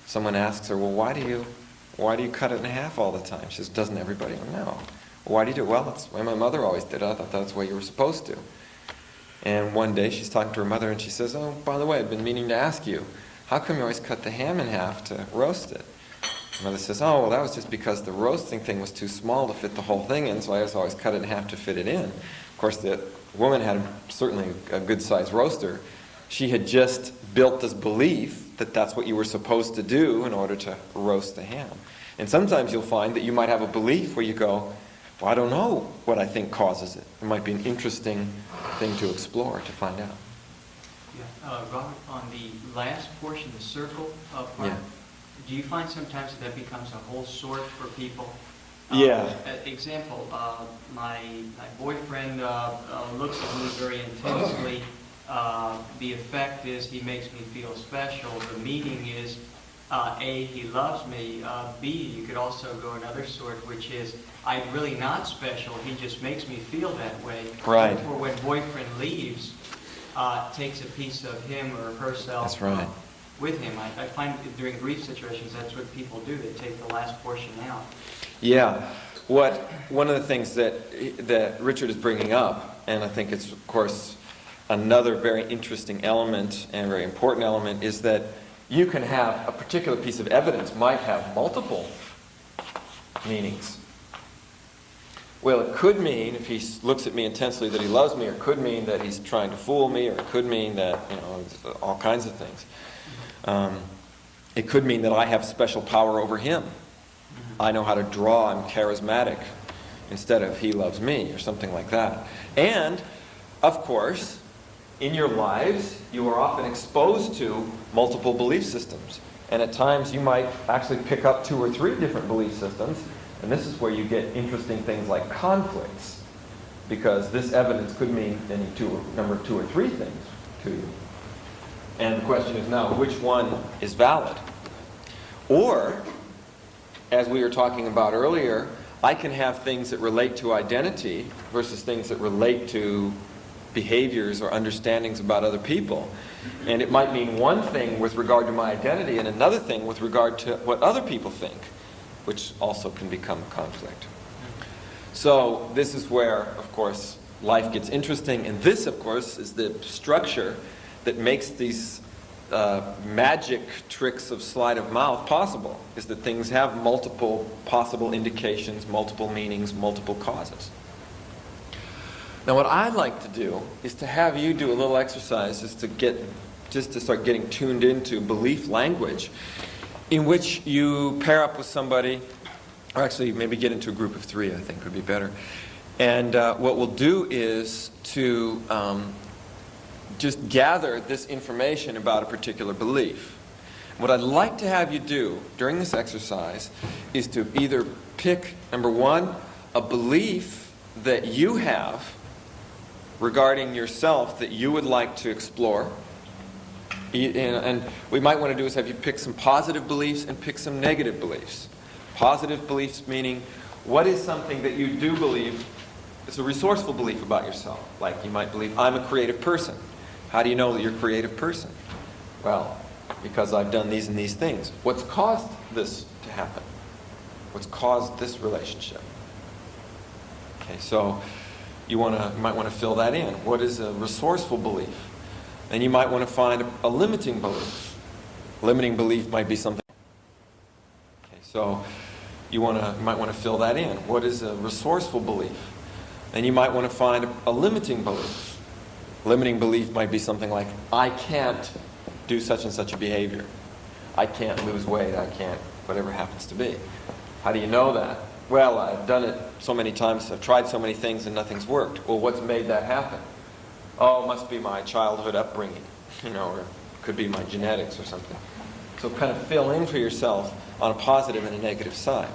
someone asks her, well, why do you cut it in half all the time? She says, doesn't everybody know? Well, why do you do it? Well, that's the way my mother always did it. I thought that's the way you were supposed to. And one day she's talking to her mother and she says, oh, by the way, I've been meaning to ask you, how come you always cut the ham in half to roast it? Her mother says, oh, well, that was just because the roasting thing was too small to fit the whole thing in, so I just always cut it in half to fit it in. Of course, the woman had certainly a good-sized roaster. She had just built this belief that that's what you were supposed to do in order to roast the ham. And sometimes you'll find that you might have a belief where you go, well, I don't know what I think causes it. It might be an interesting thing to explore, to find out. Yeah, Robert, on the last portion, the circle part, Yeah. do you find sometimes that becomes a whole sort for people? Yeah. Example, my boyfriend looks at me very intensely. The effect is he makes me feel special. The meaning is, A, he loves me. B, you could also go another sort, which is, I'm really not special. He just makes me feel that way. Right. Or when boyfriend leaves, takes a piece of him or herself. That's right. With him. I find during grief situations that's what people do. They take the last portion out. Yeah. One of the things that Richard is bringing up, and I think it's, of course, another very interesting element and very important element, is that you can have a particular piece of evidence might have multiple meanings. Well, it could mean, if he looks at me intensely, that he loves me, or it could mean that he's trying to fool me, or it could mean that, all kinds of things. It could mean that I have special power over him. I know how to draw, I'm charismatic, instead of he loves me, or something like that. And, of course, in your lives, you are often exposed to multiple belief systems. And at times you might actually pick up 2 or 3 different belief systems. And this is where you get interesting things like conflicts. Because this evidence could mean number 2 or 3 things to you. And the question is now, which one is valid? Or, as we were talking about earlier, I can have things that relate to identity versus things that relate to behaviors or understandings about other people. And it might mean one thing with regard to my identity and another thing with regard to what other people think, which also can become a conflict. So this is where, of course, life gets interesting. And this, of course, is the structure that makes these magic tricks of sleight of mouth possible, is that things have multiple possible indications, multiple meanings, multiple causes. Now what I'd like to do is to have you do a little exercise just to start getting tuned into belief language, in which you pair up with somebody, or actually maybe get into a group of 3, I think would be better. And what we'll do is to just gather this information about a particular belief. What I'd like to have you do during this exercise is to either pick, number 1, a belief that you have regarding yourself that you would like to explore. And we might want to do is have you pick some positive beliefs and pick some negative beliefs. Positive beliefs meaning, what is something that you do believe is a resourceful belief about yourself? Like you might believe, I'm a creative person. How do you know that you're a creative person? Well, because I've done these and these things. What's caused this to happen? What's caused this relationship? Okay, so you might want to fill that in. What is a resourceful belief? Then you might want to find a limiting belief. Limiting belief might be something. Okay, so you might want to fill that in. What is a resourceful belief? Then you might want to find a limiting belief. Limiting belief might be something like, I can't do such and such a behavior. I can't lose weight. I can't, whatever happens to be. How do you know that? well, I've done it so many times, I've tried so many things and nothing's worked. Well, what's made that happen? Oh, it must be my childhood upbringing, or it could be my genetics or something. So kind of fill in for yourself on a positive and a negative side.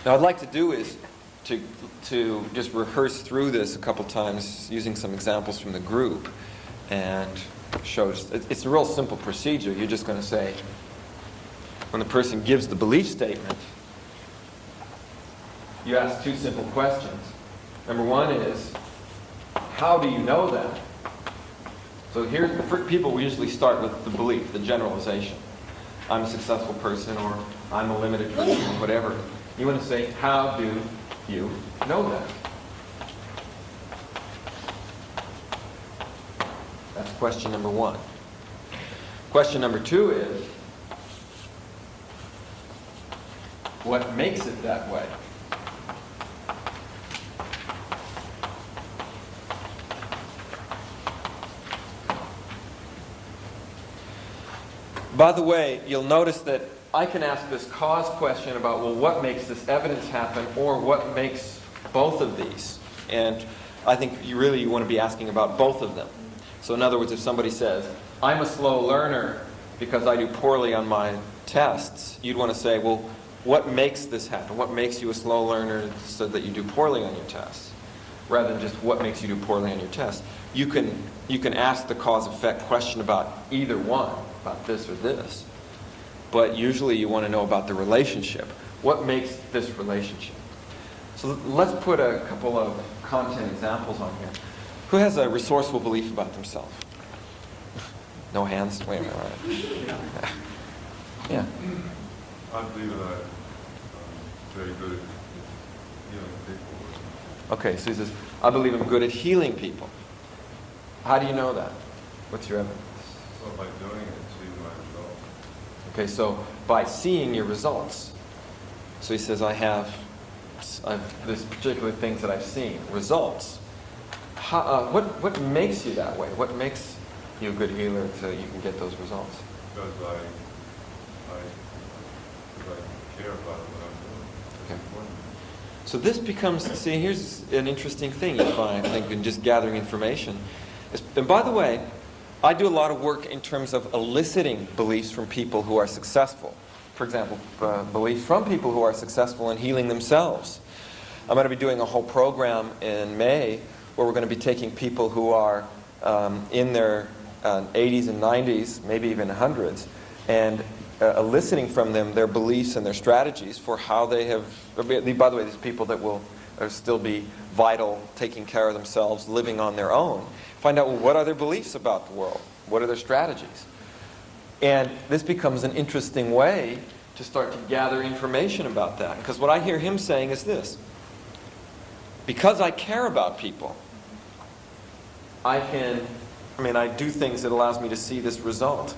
Now, what I'd like to do is to just rehearse through this a couple times using some examples from the group and show, it's a real simple procedure. You're just going to say, when the person gives the belief statement, you ask two simple questions. Number one is, how do you know that? So here, for people, we usually start with the belief, the generalization. I'm a successful person, or I'm a limited person, or whatever. You want to say, how do you know that? That's question number one. Question number two is, what makes it that way? By the way, you'll notice that I can ask this cause question about, well, what makes this evidence happen, or what makes both of these? And I think you want to be asking about both of them. So in other words, if somebody says, I'm a slow learner because I do poorly on my tests, you'd want to say, well, what makes this happen? What makes you a slow learner so that you do poorly on your tests? Rather than just what makes you do poorly on your tests. You can ask the cause-effect question about either one, about this or this. But usually you want to know about the relationship. What makes this relationship? So let's put a couple of content examples on here. Who has a resourceful belief about themselves? No hands? Wait a minute. All right. Yeah. I believe that I'm very good at healing people. Okay, so he says, I believe I'm good at healing people. How do you know that? What's your evidence? So by doing it, see my results. Okay, so by seeing your results. So he says, I've this particular things that I've seen, results. What makes you that way? What makes you a good healer so you can get those results? Because I care about what I'm doing. It's Okay. important. So this becomes, see, here's an interesting thing you find, I think, in just gathering information. And by the way, I do a lot of work in terms of eliciting beliefs from people who are successful. For example, beliefs from people who are successful in healing themselves. I'm going to be doing a whole program in May where we're going to be taking people who are in their 80s and 90s, maybe even hundreds, and eliciting from them their beliefs and their strategies for how they have, by the way, these people that will still be vital, taking care of themselves, living on their own. Find out, well, what are their beliefs about the world? What are their strategies? And this becomes an interesting way to start to gather information about that. Because what I hear him saying is this. Because I care about people, I do things that allows me to see this result.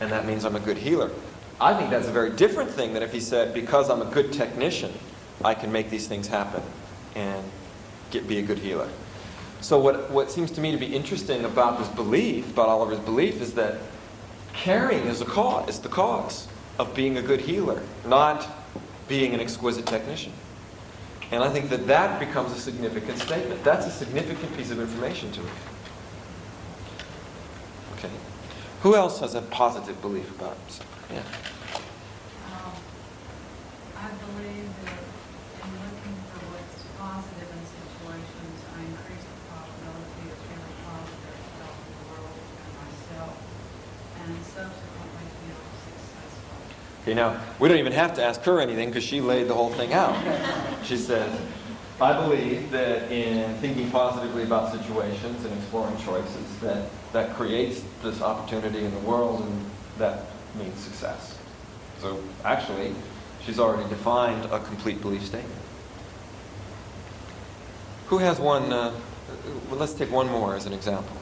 And that means I'm a good healer. I think that's a very different thing than if he said, because I'm a good technician, I can make these things happen and be a good healer. So what seems to me to be interesting about this belief, about Oliver's belief, is that caring is the cause of being a good healer, not being an exquisite technician. And I think that becomes a significant statement. That's a significant piece of information to me. Okay. Who else has a positive belief about himself? Yeah. I believe that in looking for what's positive in situations, I increase the probability of feeling positive about the world and myself, and subsequently feel successful. Okay, now, we don't even have to ask her anything because she laid the whole thing out. She said, I believe that in thinking positively about situations and exploring choices, that creates this opportunity in the world, and that means success. So actually, she's already defined a complete belief statement. Who has one? Well, let's take one more as an example.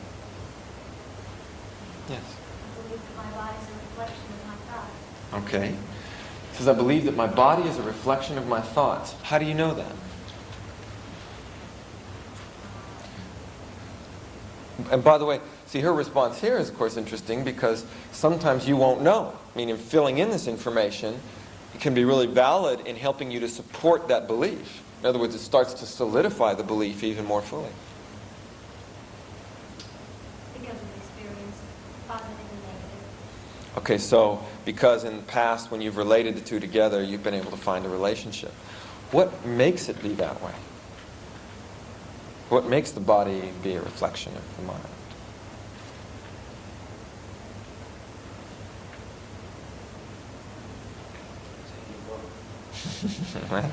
Yes. I believe that my body is a reflection of my thoughts. Okay. It says, I believe that my body is a reflection of my thoughts. How do you know that? And by the way, see, her response here is, of course, interesting because sometimes you won't know. I mean, in filling in this information, can be really valid in helping you to support that belief. In other words, it starts to solidify the belief even more fully. Because of experience, positive and negative. Okay, so because in the past when you've related the two together, you've been able to find a relationship. What makes it be that way? What makes the body be a reflection of the mind? I'm going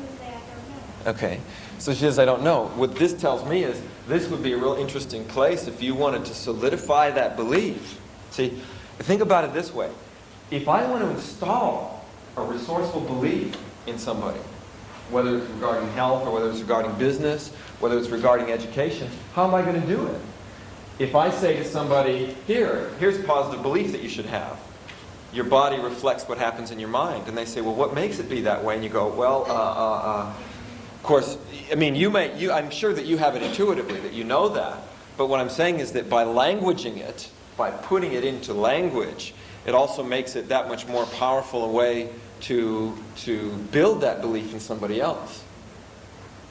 to say I don't know. Okay, so she says, I don't know. What this tells me is this would be a real interesting place if you wanted to solidify that belief. See, think about it this way. If I want to install a resourceful belief in somebody, whether it's regarding health or whether it's regarding business, whether it's regarding education, how am I going to do it? If I say to somebody, here's a positive belief that you should have. Your body reflects what happens in your mind. And they say, well, what makes it be that way? And you go, well, of course, I mean, I'm sure that you have it intuitively, that you know that. But what I'm saying is that by languaging it, by putting it into language, it also makes it that much more powerful a way to build that belief in somebody else.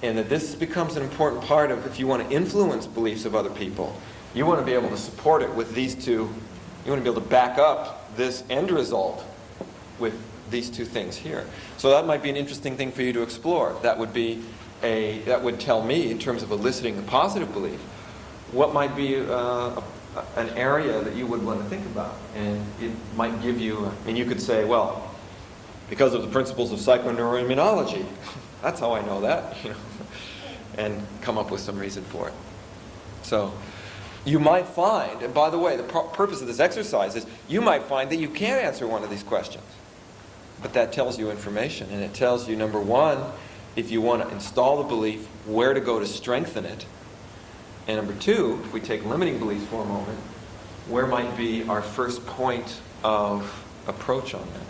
And that this becomes an important part of, if you want to influence beliefs of other people, you want to be able to support it with these two. You want to be able to back up this end result with these two things here. So that might be an interesting thing for you to explore. That would tell me, in terms of eliciting a positive belief, what might be an area that you would want to think about. And it might give you, you could say, well, because of the principles of psychoneuroimmunology, that's how I know that, and come up with some reason for it. So you might find, and by the way, the purpose of this exercise is you might find that you can't answer one of these questions. But that tells you information, and it tells you, number one, if you want to install the belief, where to go to strengthen it. And number two, if we take limiting beliefs for a moment, where might be our first point of approach on that?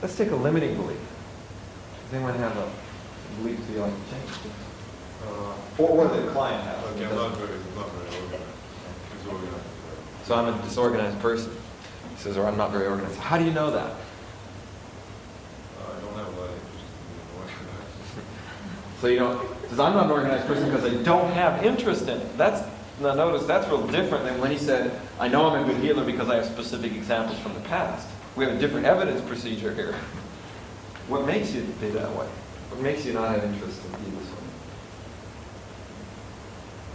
Let's take a limiting belief. Does anyone have a belief that you like to change? Or the client has. Okay, I'm not very organized. Disorganized. So I'm a disorganized person. He says, or I'm not very organized. How do you know that? I don't have a lot of interest in being organized. So you don't, says I'm not an organized person because I don't have interest in it. Now notice that's real different than when he said, I know I'm a good healer because I have specific examples from the past. We have a different evidence procedure here. What makes you be that way? What makes you not have interest in being this way?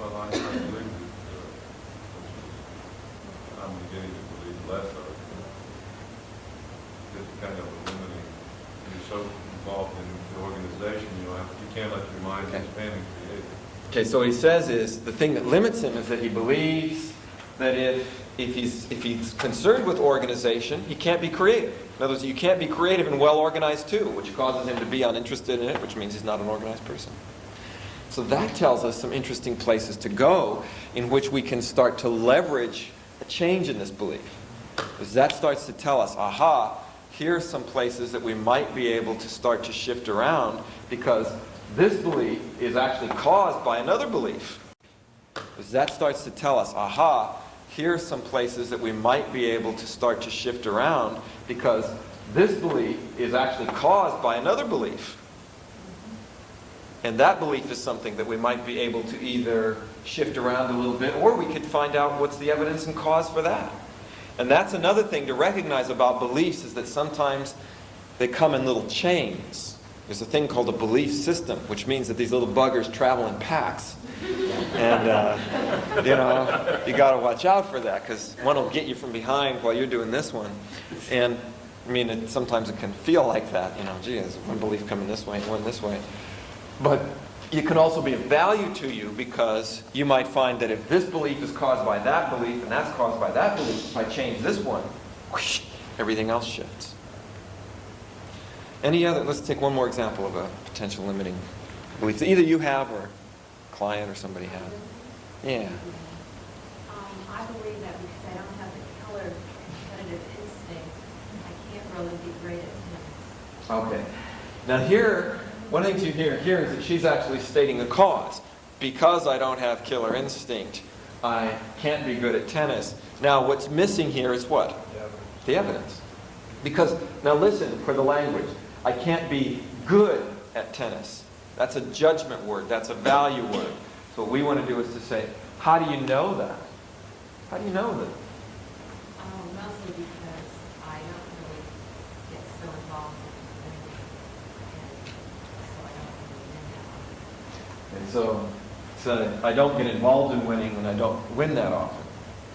Well, I believe that I'm beginning to believe less of it. It's kind of a limiting. You're so involved in the organization, you can't let your mind expand and create. Okay, so what he says is the thing that limits him is that he believes that if he's concerned with organization, he can't be creative. In other words, you can't be creative and well organized too, which causes him to be uninterested in it, which means he's not an organized person. So that tells us some interesting places to go in which we can start to leverage a change in this belief. Because that starts to tell us, aha, here are some places that we might be able to start to shift around because this belief is actually caused by another belief. Because that starts to tell us, aha, here are some places that we might be able to start to shift around because this belief is actually caused by another belief. And that belief is something that we might be able to either shift around a little bit, or we could find out what's the evidence and cause for that. And that's another thing to recognize about beliefs, is that sometimes they come in little chains. There's a thing called a belief system, which means that these little buggers travel in packs. And, you got to watch out for that, because one will get you from behind while you're doing this one. And, sometimes it can feel like that. Gee, there's one belief coming this way and one this way. But it can also be of value to you, because you might find that if this belief is caused by that belief and that's caused by that belief, if I change this one, whoosh, everything else shifts. Let's take one more example of a potential limiting belief that either you have or a client or somebody has. Yeah. I believe that because I don't have the killer competitive instinct, I can't really be great at tennis. Okay. Now here, One of the things you hear here is that she's actually stating a cause. Because I don't have killer instinct, I can't be good at tennis. Now, what's missing here is what? The evidence. Because, now listen for the language. I can't be good at tennis. That's a judgment word. That's a value word. So what we want to do is to say, how do you know that? How do you know that? Mostly because I don't really get so involved with winning, and so I don't really win that often. And so I don't get involved in winning and I don't win that often.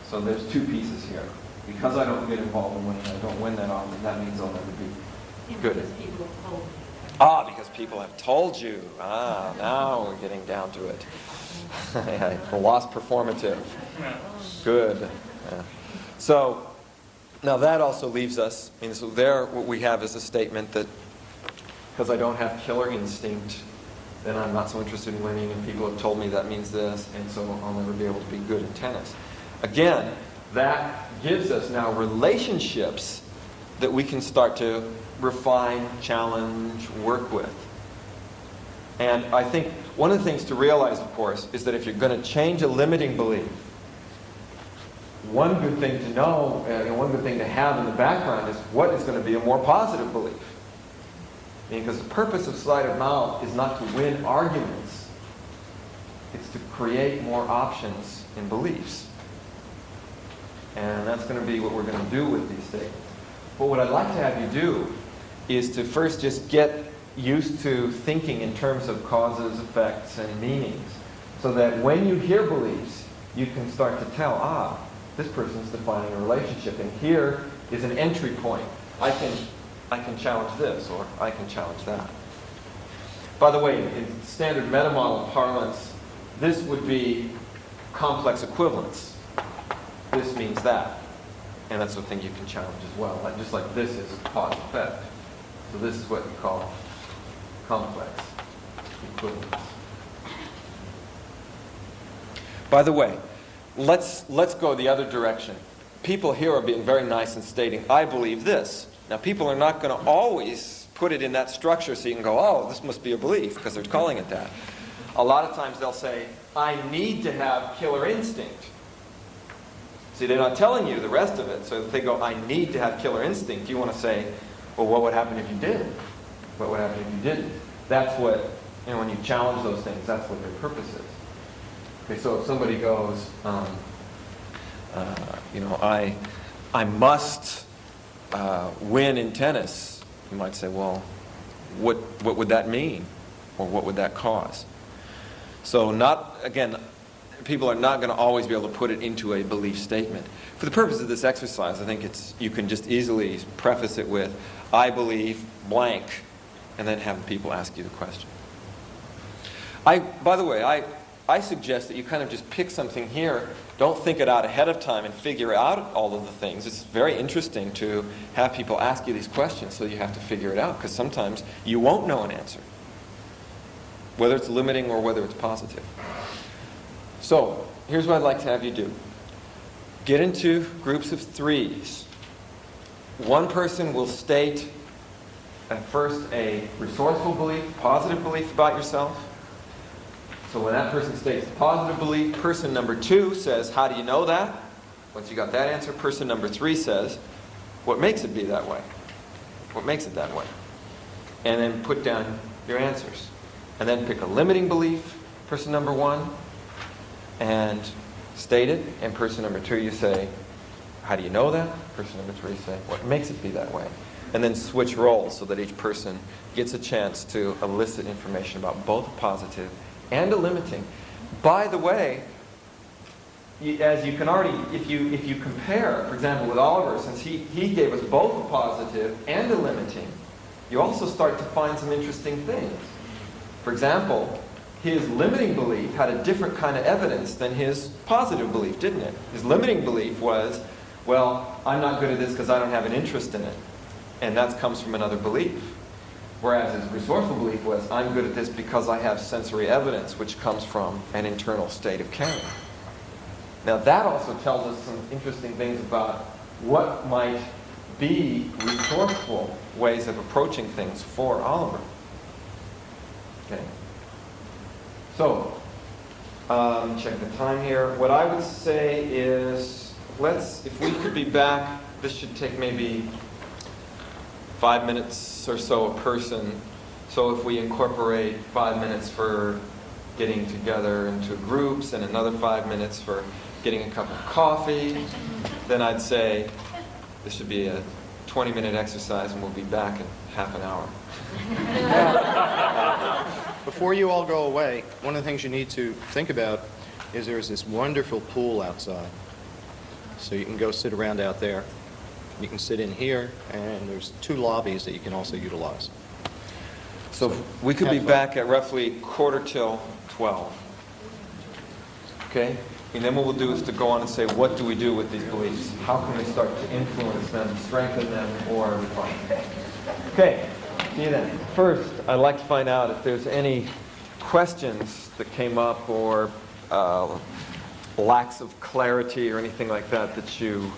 So there's two pieces here. Because I don't get involved in winning, I don't win that often, that means I'll never be good. Because people have told me. Ah, because people have told you. Ah, now we're getting down to it. The lost performative. Good. Yeah. So, now that also leaves us, I mean, so there what we have is a statement that because I don't have killer instinct, then I'm not so interested in winning, and people have told me that means this, and so I'll never be able to be good in tennis. Again, that gives us now relationships that we can start to refine, challenge, work with. And I think one of the things to realize, of course, is that if you're going to change a limiting belief, one good thing to know, and one good thing to have in the background is what is going to be a more positive belief. Because the purpose of sleight of mouth is not to win arguments. It's to create more options in beliefs. And that's going to be what we're going to do with these statements. But what I'd like to have you do is to first just get used to thinking in terms of causes, effects, and meanings. So that when you hear beliefs, you can start to tell, this person's defining a relationship. And here is an entry point. I can challenge this, or I can challenge that. By the way, in standard metamodel parlance, this would be complex equivalence. This means that. And that's the thing you can challenge as well. Just like this is cause effect. So this is what you call complex equivalence. By the way, let's go the other direction. People here are being very nice and stating, I believe this. Now, people are not going to always put it in that structure so you can go, this must be a belief, because they're calling it that. A lot of times they'll say, I need to have killer instinct. See, they're not telling you the rest of it. So if they go, I need to have killer instinct, you want to say, well, what would happen if you did? What would happen if you didn't? That's what, when you challenge those things, that's what their purpose is. Okay, so if somebody goes, I must win in tennis, you might say, well, what would that mean? Or what would that cause? So people are not going to always be able to put it into a belief statement. For the purpose of this exercise, I think you can just easily preface it with, I believe blank, and then have people ask you the question. By the way, I suggest that you kind of just pick something here. Don't think it out ahead of time and figure out all of the things. It's very interesting to have people ask you these questions, so you have to figure it out, because sometimes you won't know an answer, whether it's limiting or whether it's positive. So, here's what I'd like to have you do. Get into groups of threes. One person will state at first a resourceful belief, positive belief about yourself. So when that person states a positive belief, person number 2 says, how do you know that? Once you got that answer, person number 3 says, what makes it be that way? What makes it that way? And then put down your answers. And then pick a limiting belief, person number 1, and state it. And person number 2, you say, how do you know that? Person number 3 say, what makes it be that way? And then switch roles so that each person gets a chance to elicit information about both a positive and a limiting. By the way, as you can already, if you compare, for example, with Oliver, since he gave us both a positive and a limiting, you also start to find some interesting things. For example, his limiting belief had a different kind of evidence than his positive belief, didn't it? His limiting belief was, well, I'm not good at this because I don't have an interest in it. And that comes from another belief. Whereas his resourceful belief was, I'm good at this because I have sensory evidence, which comes from an internal state of caring. Now that also tells us some interesting things about what might be resourceful ways of approaching things for Oliver. Okay. So, check the time here. What I would say is, if we could be back, this should take maybe 5 minutes or so a person. So if we incorporate 5 minutes for getting together into groups and another 5 minutes for getting a cup of coffee, then I'd say this should be a 20-minute exercise and we'll be back in half an hour. Before you all go away, one of the things you need to think about is there's this wonderful pool outside. So you can go sit around out there. You can sit in here, and there's 2 lobbies that you can also utilize. So we could be back at roughly 11:45. Okay? And then what we'll do is to go on and say, what do we do with these beliefs? How can we start to influence them, strengthen them, or refine them? Okay, see you then. First, I'd like to find out if there's any questions that came up or lacks of clarity or anything like that that you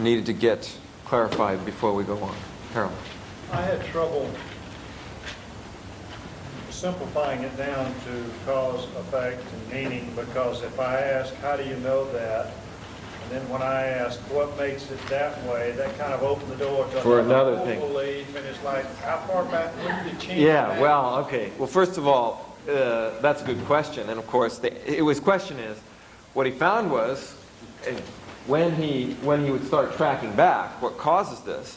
needed to get clarified before we go on. Harold. I had trouble simplifying it down to cause, effect, and meaning, because if I ask, how do you know that? And then when I ask, what makes it that way, that kind of opened the door to for another thing. Belief, and it's like, how far back, when did it change? Yeah, well, okay. Well, first of all, that's a good question. And of course, his question is, what he found was, when he would start tracking back, what causes this,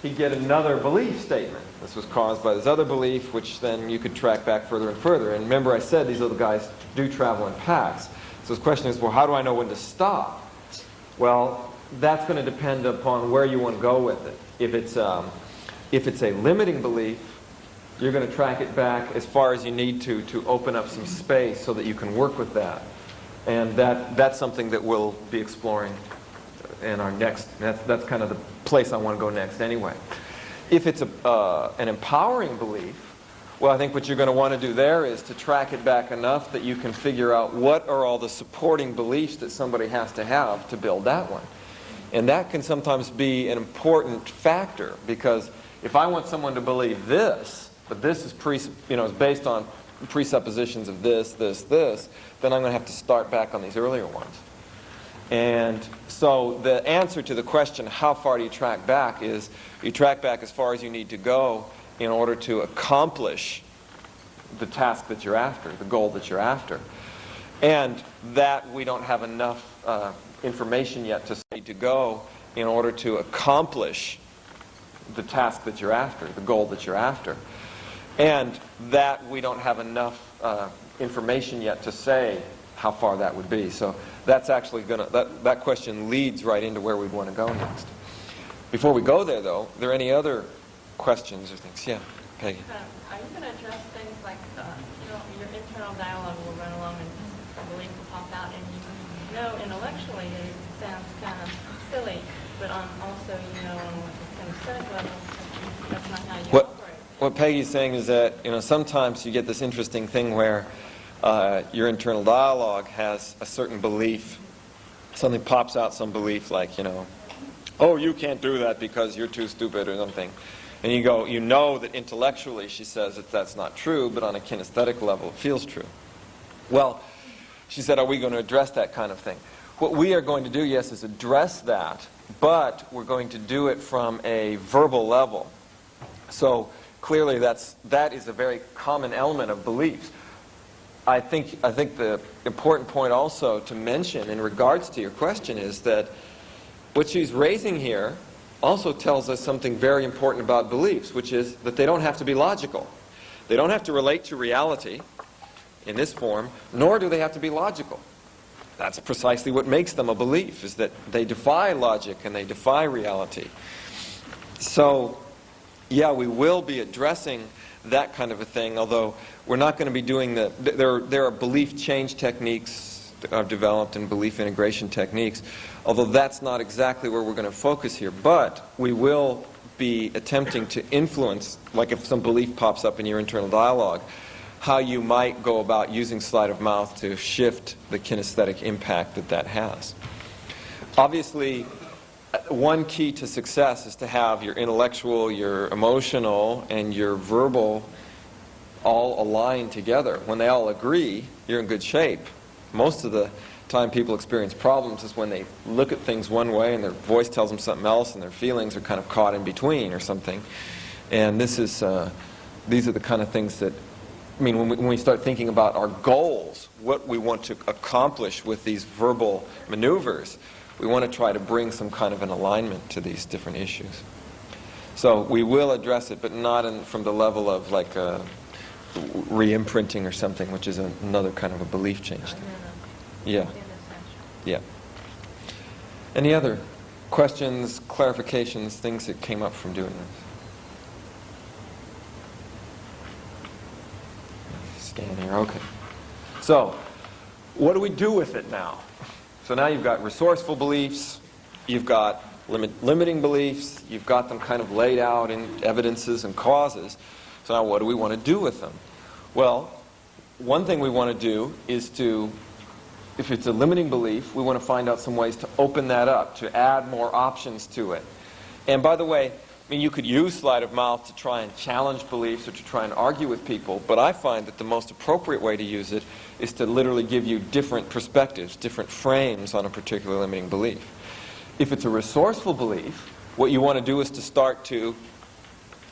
he'd get another belief statement. This was caused by this other belief, which then you could track back further and further. And remember I said these little guys do travel in packs. So his question is, well, how do I know when to stop? Well, that's going to depend upon where you want to go with it. If it's a limiting belief, you're going to track it back as far as you need to open up some space so that you can work with that. And that's something that we'll be exploring in our next, that's kind of the place I want to go next anyway. If it's an empowering belief, well, I think what you're going to want to do there is to track it back enough that you can figure out what are all the supporting beliefs that somebody has to have to build that one. And that can sometimes be an important factor, because if I want someone to believe this, but this is is based on presuppositions of this, then I'm going to have to start back on these earlier ones. And so the answer to the question, how far do you track back, is you track back as far as you need to go in order to accomplish the task that you're after, the goal that you're after. And that we don't have enough information yet to go in order to accomplish the task that you're after, the goal that you're after. And that we don't have enough information yet to say how far that would be. So that's actually that question leads right into where we'd want to go next. Before we go there, though, are there any other questions or things? Yeah, Peggy. Are you going to address things like, your internal dialogue will run along and a belief will pop out, and you know intellectually it sounds kind of silly, but also on the kinesthetic level, that's not how you operate. What Peggy's saying is that sometimes you get this interesting thing where your internal dialogue has a certain belief. Something pops out, some belief like, oh, you can't do that because you're too stupid or something. And you go, that intellectually she says that that's not true, but on a kinesthetic level it feels true. Well, she said, are we going to address that kind of thing? What we are going to do, yes, is address that, but we're going to do it from a verbal level. So clearly that is a very common element of beliefs. I think the important point also to mention in regards to your question is that what she's raising here also tells us something very important about beliefs, which is that they don't have to be logical. They don't have to relate to reality in this form, nor do they have to be logical. That's precisely what makes them a belief, is that they defy logic and they defy reality. So, yeah, we will be addressing that kind of a thing, although we're not going to be doing there are belief change techniques that I've developed and belief integration techniques, although that's not exactly where we're going to focus here. But we will be attempting to influence, like if some belief pops up in your internal dialogue, how you might go about using sleight of mouth to shift the kinesthetic impact that has. Obviously, one key to success is to have your intellectual, your emotional, and your verbal all align together. When they all agree, you're in good shape. Most of the time people experience problems is when they look at things one way and their voice tells them something else and their feelings are kind of caught in between or something. And these are the kind of things that, I mean, when we start thinking about our goals, what we want to accomplish with these verbal maneuvers, we want to try to bring some kind of an alignment to these different issues. So we will address it, but not from the level of like re-imprinting or something, which is another kind of a belief change. Yeah. Yeah. Any other questions, clarifications, things that came up from doing this? Stand here. Okay. So, what do we do with it now? So now you've got resourceful beliefs, you've got limiting beliefs, you've got them kind of laid out in evidences and causes. So now what do we want to do with them? Well, one thing we want to do is to, if it's a limiting belief, we want to find out some ways to open that up, to add more options to it. And by the way, I mean, you could use sleight of mouth to try and challenge beliefs or to try and argue with people, but I find that the most appropriate way to use it is to literally give you different perspectives, different frames on a particular limiting belief. If it's a resourceful belief, what you want to do is to start to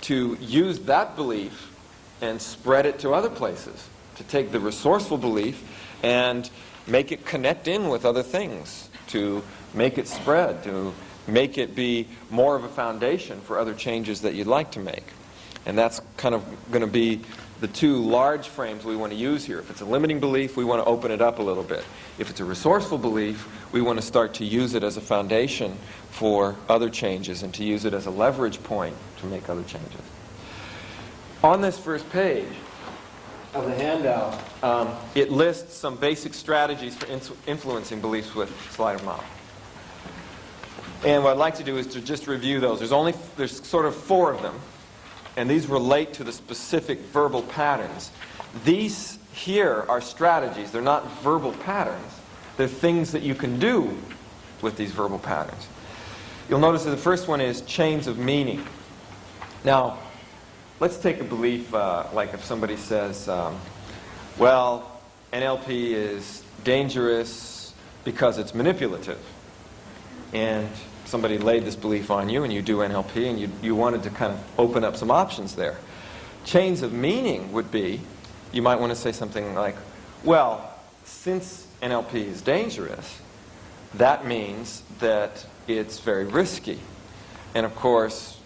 use that belief and spread it to other places, to take the resourceful belief and make it connect in with other things, to make it spread, to make it be more of a foundation for other changes that you'd like to make. And that's kind of going to be the two large frames we want to use here. If it's a limiting belief, we want to open it up a little bit. If it's a resourceful belief, we want to start to use it as a foundation for other changes and to use it as a leverage point to make other changes. On this first page of the handout, it lists some basic strategies for influencing beliefs with sleight of mouth. And what I'd like to do is to just review those. There's sort of 4 of them, and these relate to the specific verbal patterns. These here are strategies. They're not verbal patterns. They're things that you can do with these verbal patterns. You'll notice that the first one is chains of meaning. Now, let's take a belief like if somebody says, well, NLP is dangerous because it's manipulative. And somebody laid this belief on you and you do NLP and you wanted to kind of open up some options there. Chains of meaning would be, you might want to say something like, well, since NLP is dangerous, that means that it's very risky. And of course,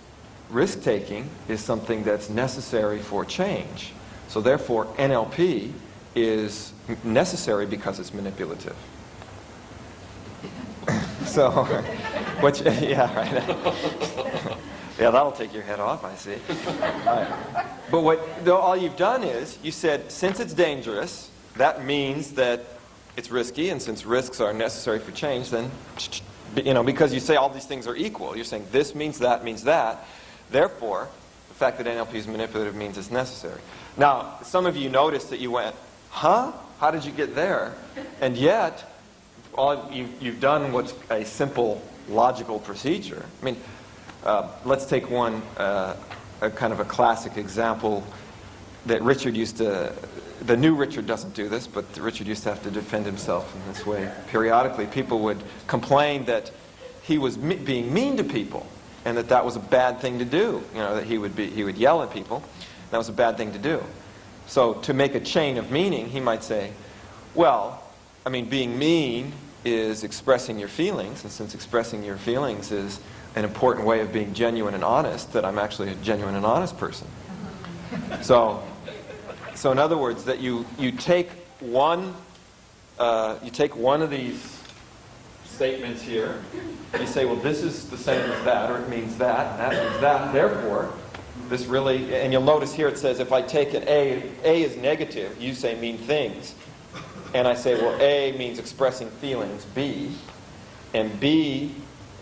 risk-taking is something that's necessary for change. So therefore, NLP is necessary because it's manipulative. So, which, yeah, right. Yeah, that'll take your head off, I see. Right. But all you've done is, you said, since it's dangerous, that means that it's risky, and since risks are necessary for change, then, because you say all these things are equal, you're saying this means that, therefore, the fact that NLP is manipulative means it's necessary. Now, some of you noticed that you went, huh? How did you get there? And yet, all you've done what's a simple logical procedure. I mean, let's take one, a kind of a classic example that Richard used to, the new Richard doesn't do this, but Richard used to have to defend himself in this way. Periodically, people would complain that he was being mean to people, and that was a bad thing to do. That he would yell at people. That was a bad thing to do. So to make a chain of meaning, he might say, well, I mean, being mean is expressing your feelings, and since expressing your feelings is an important way of being genuine and honest, that I'm actually a genuine and honest person. So in other words, that you take one of these statements here, you say, well, this is the same as that, or it means that, and that means that, therefore, this really, and you'll notice here it says if I take an A is negative, you say mean things. And I say, well, A means expressing feelings, B, and B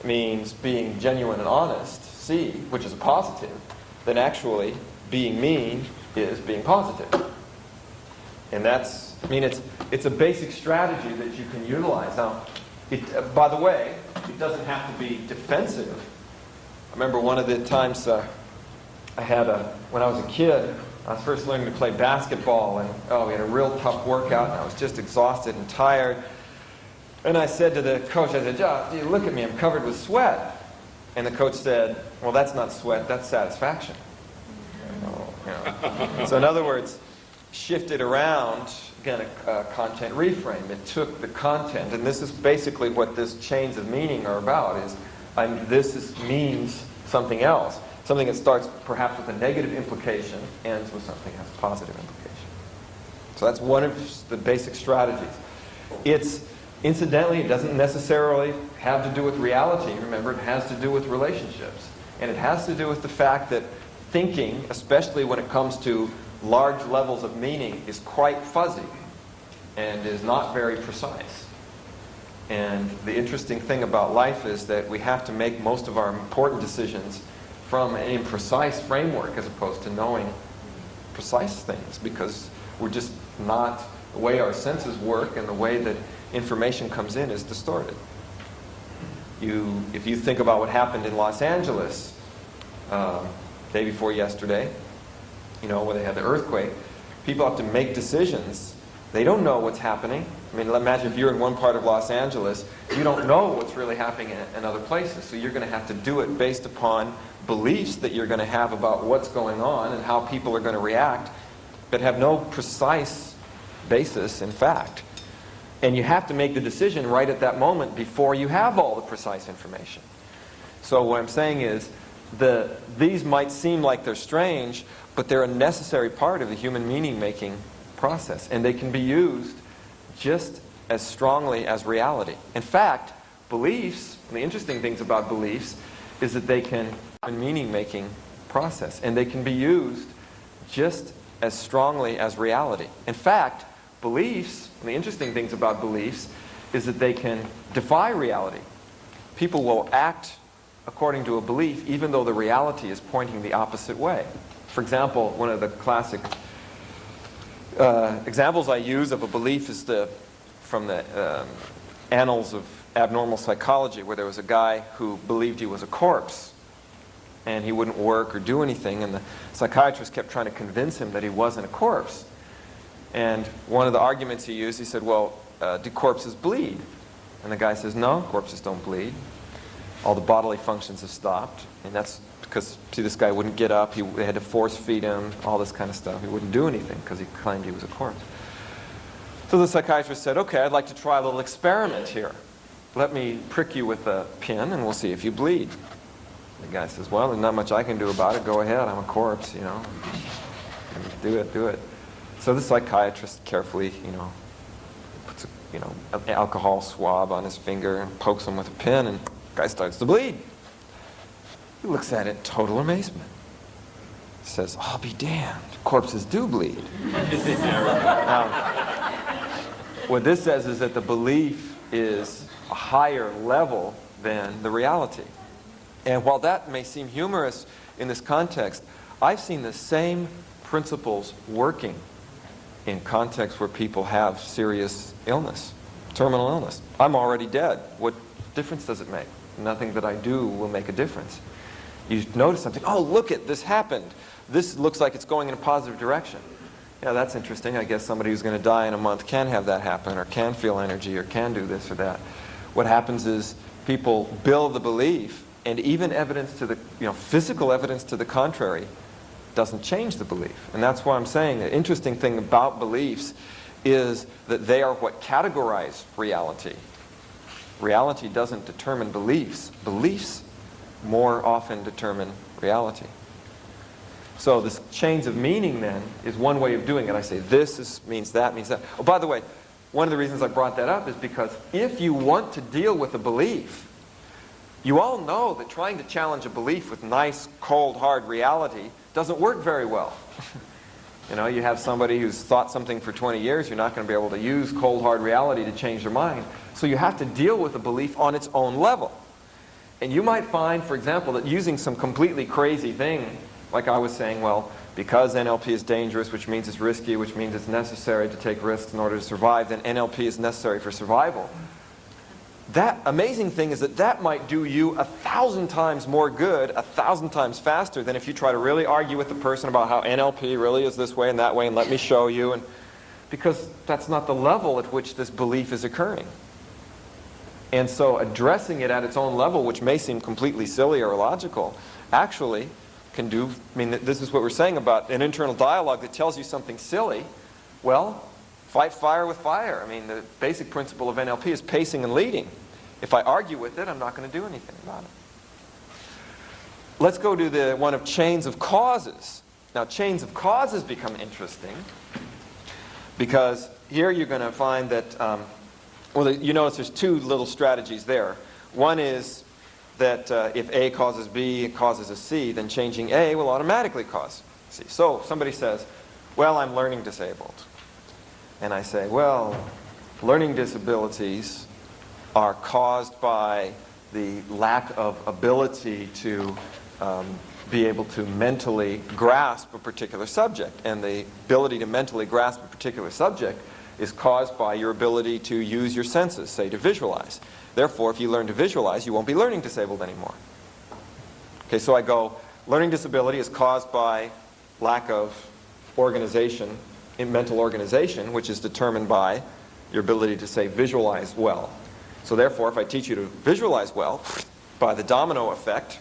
means being genuine and honest, C, which is a positive, then actually being mean is being positive. And that's, I mean, it's a basic strategy that you can utilize. Now, by the way, it doesn't have to be defensive. I remember one of the times I had when I was a kid, I was first learning to play basketball, and we had a real tough workout, and I was just exhausted and tired. And I said to the coach, I said, "Josh, look at me, I'm covered with sweat." And the coach said, "Well, that's not sweat, that's satisfaction." So in other words, shifted around, again, a content reframe. It took the content, and this is basically what this chains of meaning are about, is means something else. Something that starts perhaps with a negative implication, ends with something that has a positive implication. So that's one of the basic strategies. Incidentally, it doesn't necessarily have to do with reality. Remember, it has to do with relationships. And it has to do with the fact that thinking, especially when it comes to large levels of meaning, is quite fuzzy and is not very precise. And the interesting thing about life is that we have to make most of our important decisions from an imprecise framework as opposed to knowing precise things, because we're just not, the way our senses work and the way that information comes in is distorted. If you think about what happened in Los Angeles day before yesterday, where they had the earthquake, people have to make decisions. They don't know what's happening. I mean, imagine if you're in one part of Los Angeles, you don't know what's really happening in other places. So you're going to have to do it based upon beliefs that you're going to have about what's going on and how people are going to react, but have no precise basis in fact. And you have to make the decision right at that moment before you have all the precise information. So what I'm saying is, these might seem like they're strange, but they're a necessary part of the human meaning-making process, and they can be used just as strongly as reality. In fact, beliefs, the interesting things about beliefs is that they can meaning-making process, and they can be used just as strongly as reality. In fact, beliefs, the interesting things about beliefs is that they can defy reality. People will act according to a belief even though the reality is pointing the opposite way. For example, one of the classic examples I use of a belief is from the Annals of Abnormal Psychology, where there was a guy who believed he was a corpse and he wouldn't work or do anything, and the psychiatrist kept trying to convince him that he wasn't a corpse. And one of the arguments he used, he said, "Well, do corpses bleed?" And the guy says, "No, corpses don't bleed. All the bodily functions have stopped." And that's because, see, this guy wouldn't get up, they had to force feed him, all this kind of stuff. He wouldn't do anything because he claimed he was a corpse. So the psychiatrist said, "Okay, I'd like to try a little experiment here. Let me prick you with a pin and we'll see if you bleed." The guy says, "Well, there's not much I can do about it. Go ahead, I'm a corpse, Do it. So the psychiatrist carefully, puts an alcohol swab on his finger and pokes him with a pin, and the guy starts to bleed. He looks at it in total amazement. Says, "I'll be damned. Corpses do bleed." Now, what this says is that the belief is a higher level than the reality. And while that may seem humorous in this context, I've seen the same principles working in contexts where people have serious illness, terminal illness. I'm already dead. What difference does it make? Nothing that I do will make a difference. You notice something, "Oh, look it, this happened. This looks like it's going in a positive direction." Yeah, that's interesting. I guess somebody who's going to die in a month can have that happen, or can feel energy, or can do this or that. What happens is people build the belief, and even evidence to the, physical evidence to the contrary doesn't change the belief. And that's why I'm saying the interesting thing about beliefs is that they are what categorize reality. Reality doesn't determine beliefs. Beliefs more often determine reality. So this chains of meaning then is one way of doing it. I say means that, means that. Oh, by the way, one of the reasons I brought that up is because if you want to deal with a belief, you all know that trying to challenge a belief with nice, cold, hard reality doesn't work very well. You have somebody who's thought something for 20 years, you're not going to be able to use cold, hard reality to change their mind. So you have to deal with a belief on its own level. And you might find, for example, that using some completely crazy thing, like I was saying, well, because NLP is dangerous, which means it's risky, which means it's necessary to take risks in order to survive, then NLP is necessary for survival. that amazing thing is that that might do you 1,000 times more good, 1,000 times faster than if you try to really argue with the person about how NLP really is this way and that way and let me show you. And because that's not the level at which this belief is occurring. And so addressing it at its own level, which may seem completely silly or illogical, actually can do, I mean, this is what we're saying about an internal dialogue that tells you something silly. Well, fight fire with fire. I mean, the basic principle of NLP is pacing and leading. If I argue with it, I'm not going to do anything about it. Let's go to the one of chains of causes. Now, chains of causes become interesting because here you're going to find that, well, you notice there's two little strategies there. One is that if A causes B, it causes a C, then changing A will automatically cause C. So somebody says, well, I'm learning disabled. And I say, well, learning disabilities are caused by the lack of ability to be able to mentally grasp a particular subject. And the ability to mentally grasp a particular subject is caused by your ability to use your senses, say to visualize. Therefore, if you learn to visualize, you won't be learning disabled anymore. Okay, so I go, learning disability is caused by lack of organization, in mental organization, which is determined by your ability to, say, visualize well. So therefore, if I teach you to visualize well, by the domino effect,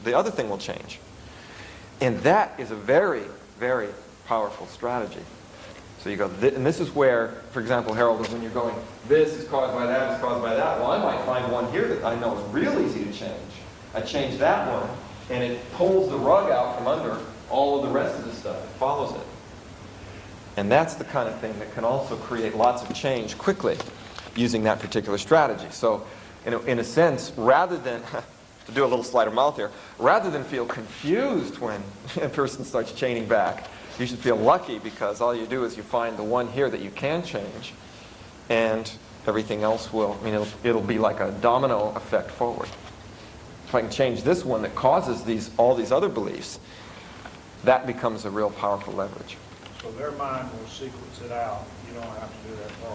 the other thing will change. And that is a very, very powerful strategy. So you go, and this is where, for example, Harold, is when you're going, this is caused by that, it's caused by that. Well, I might find one here that I know is real easy to change. I change that one, and it pulls the rug out from under all of the rest of the stuff. It follows it. And that's the kind of thing that can also create lots of change quickly using that particular strategy. So, in a sense, rather than, to do a little sleight of mouth here, rather than feel confused when a person starts chaining back, you should feel lucky because all you do is you find the one here that you can change, and everything else will, I mean, it'll be like a domino effect forward. If I can change this one that causes all these other beliefs, that becomes a real powerful leverage. So their mind will sequence it out. You don't have to do that for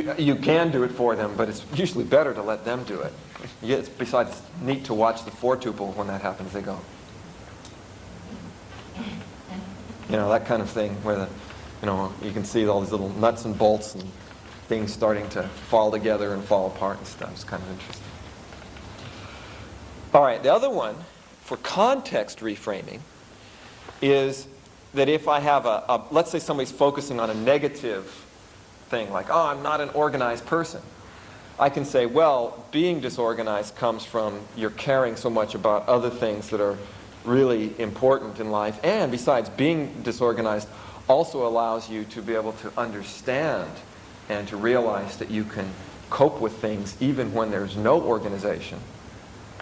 them. You can do it for them, but it's usually better to let them do it. Besides, it's neat to watch the four-tuple when that happens. They go, you know, that kind of thing where you can see all these little nuts and bolts and things starting to fall together and fall apart and stuff. It's kind of interesting. All right, the other one for context reframing is that if I have let's say somebody's focusing on a negative thing, like, oh, I'm not an organized person. I can say, well, being disorganized comes from your caring so much about other things that are really important in life, and besides, being disorganized also allows you to be able to understand and to realize that you can cope with things even when there's no organization.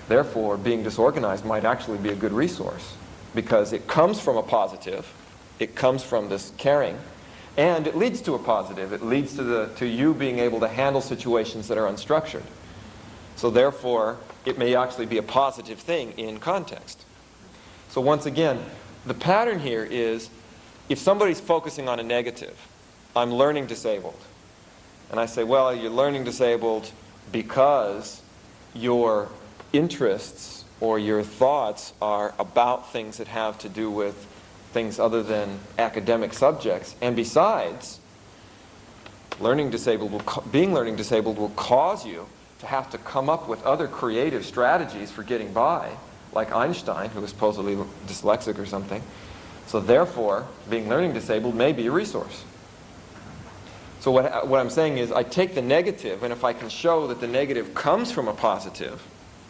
Therefore, being disorganized might actually be a good resource because it comes from a positive, it comes from this caring, and it leads to a positive. It leads to you being able to handle situations that are unstructured. So therefore, it may actually be a positive thing in context. So once again, the pattern here is if somebody's focusing on a negative, I'm learning disabled. And I say, well, you're learning disabled because your interests or your thoughts are about things that have to do with things other than academic subjects. And besides, being learning disabled will cause you to have to come up with other creative strategies for getting by, like Einstein, who was supposedly dyslexic or something. So therefore, being learning disabled may be a resource. So what I'm saying is I take the negative, and if I can show that the negative comes from a positive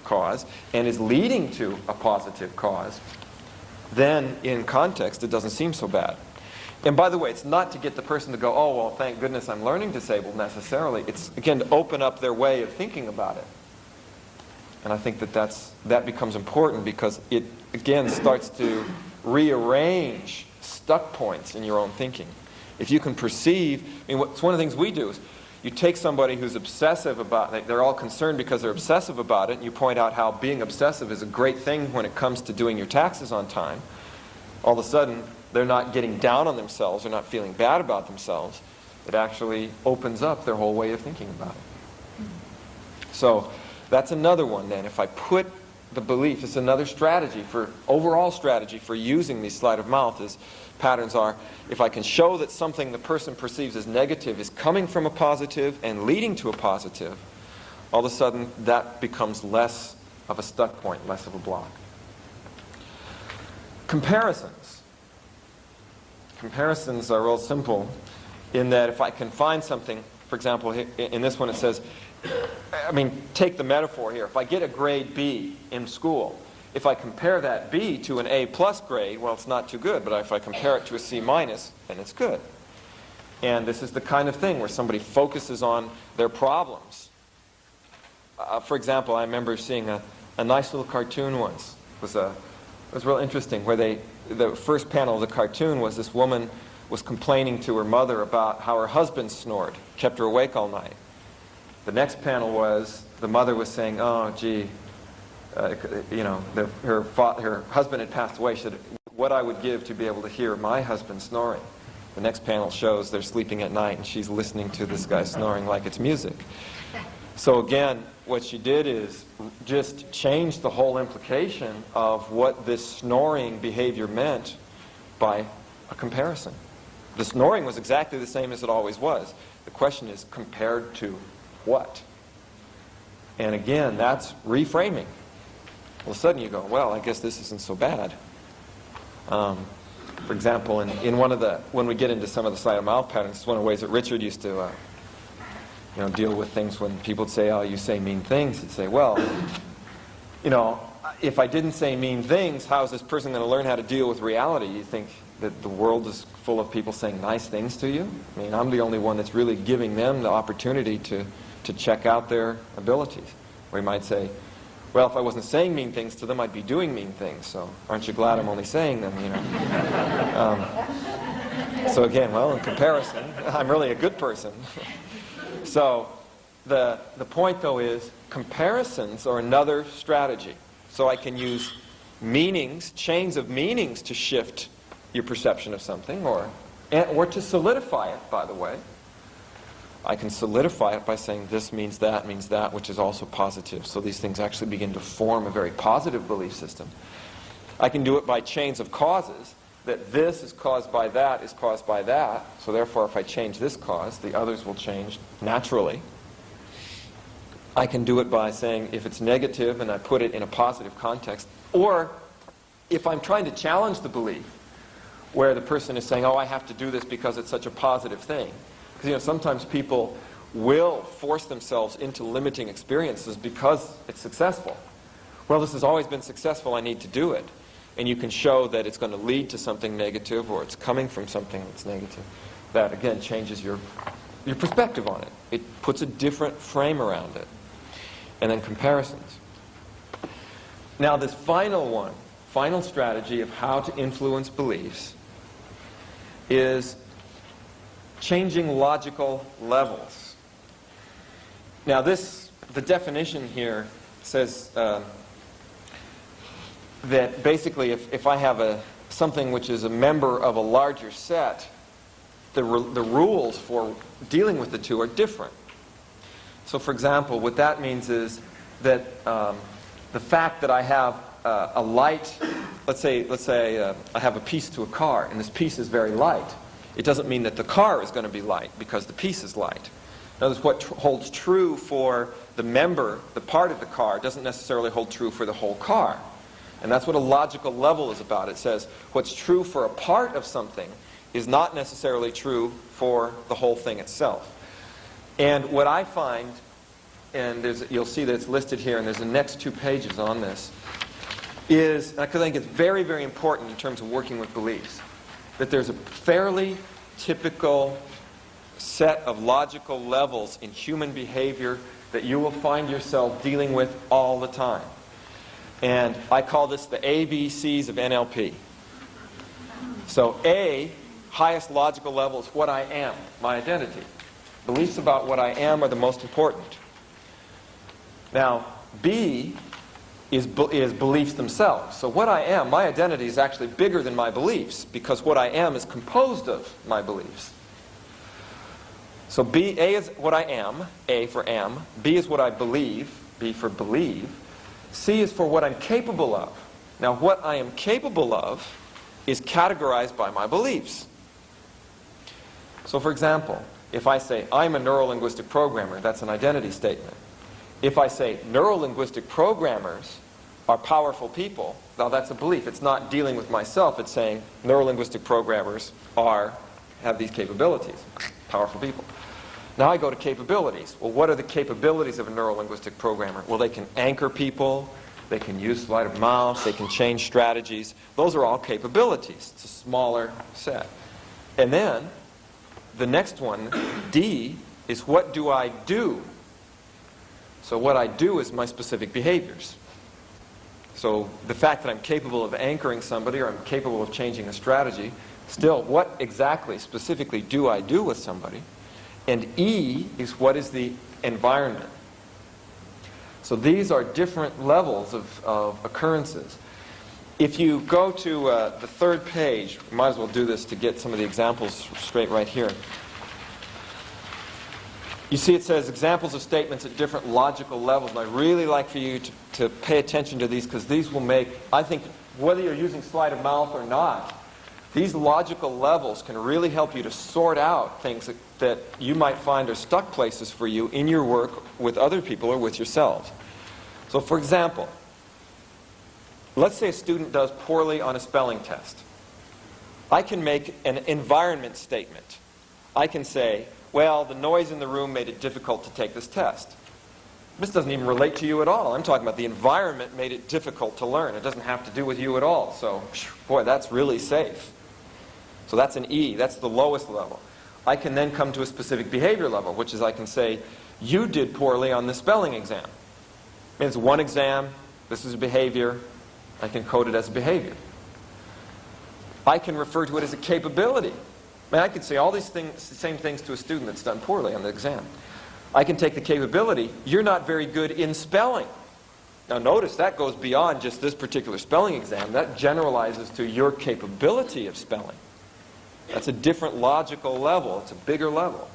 cause and is leading to a positive cause, then in context it doesn't seem so bad. And by the way, it's not to get the person to go, oh, well, thank goodness I'm learning disabled necessarily. It's, again, to open up their way of thinking about it. And I think that becomes important because it, again, starts to rearrange stuck points in your own thinking. If you can perceive, I mean, it's one of the things we do is you take somebody who's obsessive about it, they're all concerned because they're obsessive about it, and you point out how being obsessive is a great thing when it comes to doing your taxes on time. All of a sudden, they're not getting down on themselves, they're not feeling bad about themselves. It actually opens up their whole way of thinking about it. So that's another one then. If I put the belief, it's another strategy for, overall strategy for using these sleight of mouth is, patterns are, if I can show that something the person perceives as negative is coming from a positive and leading to a positive, all of a sudden that becomes less of a stuck point, less of a block. Comparisons. Comparisons are real simple in that if I can find something, for example, in this one it says, I mean, take the metaphor here. If I get a grade B in school, if I compare that B to an A+ grade, well, it's not too good, but if I compare it to a C-, then it's good. And this is the kind of thing where somebody focuses on their problems. For example, I remember seeing a nice little cartoon once. It was real interesting, where the first panel of the cartoon was this woman was complaining to her mother about how her husband snored, kept her awake all night. The next panel was the mother was saying, oh, gee, you know, her husband had passed away. She said, what I would give to be able to hear my husband snoring. The next panel shows they're sleeping at night and she's listening to this guy snoring like it's music. So again, what she did is just change the whole implication of what this snoring behavior meant by a comparison. The snoring was exactly the same as it always was. The question is, compared to what? And again, that's reframing. All of a sudden you go, well, I guess this isn't so bad. For example, in one of the, when we get into some of the sleight of mouth patterns, it's one of the ways that Richard used to you know, deal with things when people would say, oh, you say mean things. He'd say, well, you know, if I didn't say mean things, how is this person going to learn how to deal with reality? You think that the world is full of people saying nice things to you? I mean, I'm the only one that's really giving them the opportunity to check out their abilities. Or you might say, well, if I wasn't saying mean things to them, I'd be doing mean things. So aren't you glad I'm only saying them, you know? So again, well, in comparison, I'm really a good person. So the point, though, is comparisons are another strategy. So I can use meanings, chains of meanings to shift your perception of something, or to solidify it, by the way. I can solidify it by saying this means that, which is also positive. So these things actually begin to form a very positive belief system. I can do it by chains of causes, that this is caused by that is caused by that. So therefore, if I change this cause, the others will change naturally. I can do it by saying if it's negative and I put it in a positive context, or if I'm trying to challenge the belief, where the person is saying, oh, I have to do this because it's such a positive thing. Because, you know, sometimes people will force themselves into limiting experiences because it's successful. Well, this has always been successful, I need to do it. And you can show that it's going to lead to something negative, or it's coming from something that's negative. That, again, changes your perspective on it. It puts a different frame around it. And then comparisons. Now, this final strategy of how to influence beliefs is changing logical levels. Now the definition here says that basically if I have something which is a member of a larger set, the rules for dealing with the two are different. So for example, what that means is that the fact that I have a light, let's say I have a piece to a car, and this piece is very light. It doesn't mean that the car is going to be light because the piece is light. In other words, what holds true for the member, the part of the car, doesn't necessarily hold true for the whole car. And that's what a logical level is about. It says what's true for a part of something is not necessarily true for the whole thing itself. And what I find, and you'll see that it's listed here, and there's the next 2 pages on this, is, because I think it's very, very important in terms of working with beliefs, that there's a fairly typical set of logical levels in human behavior that you will find yourself dealing with all the time. And I call this the ABCs of NLP. So A, highest logical level, is what I am, my identity. Beliefs about what I am are the most important. Now, B is beliefs themselves. So what I am, my identity, is actually bigger than my beliefs, because what I am is composed of my beliefs. So A is what I am, A for am. B is what I believe, B for believe. C is for what I'm capable of. Now, what I am capable of is categorized by my beliefs. So, for example, if I say, I'm a neuro-linguistic programmer, that's an identity statement. If I say, neuro-linguistic programmers are powerful people, now that's a belief. It's not dealing with myself. It's saying, neuro-linguistic programmers have these capabilities. Powerful people. Now I go to capabilities. Well, what are the capabilities of a neuro-linguistic programmer? Well, they can anchor people. They can use sleight of mouth. They can change strategies. Those are all capabilities. It's a smaller set. And then the next one, D, is what do I do? So what I do is my specific behaviors. So the fact that I'm capable of anchoring somebody or I'm capable of changing a strategy, still, what exactly, specifically, do I do with somebody? And E is what is the environment. So these are different levels of occurrences. If you go to the third page, we might as well do this to get some of the examples straight right here. You see it says examples of statements at different logical levels. And I really like for you to pay attention to these because these will make, I think, whether you're using sleight of mouth or not, these logical levels can really help you to sort out things that you might find are stuck places for you in your work with other people or with yourselves. So, for example, let's say a student does poorly on a spelling test. I can make an environment statement. I can say, well, the noise in the room made it difficult to take this test. This doesn't even relate to you at all. I'm talking about the environment made it difficult to learn. It doesn't have to do with you at all. So, boy, that's really safe. So that's an E. That's the lowest level. I can then come to a specific behavior level, which is I can say, you did poorly on the spelling exam. It's one exam. This is a behavior. I can code it as a behavior. I can refer to it as a capability. I mean, I could say all these things, same things to a student that's done poorly on the exam. I can take the capability, you're not very good in spelling. Now notice that goes beyond just this particular spelling exam. That generalizes to your capability of spelling. That's a different logical level. It's a bigger level.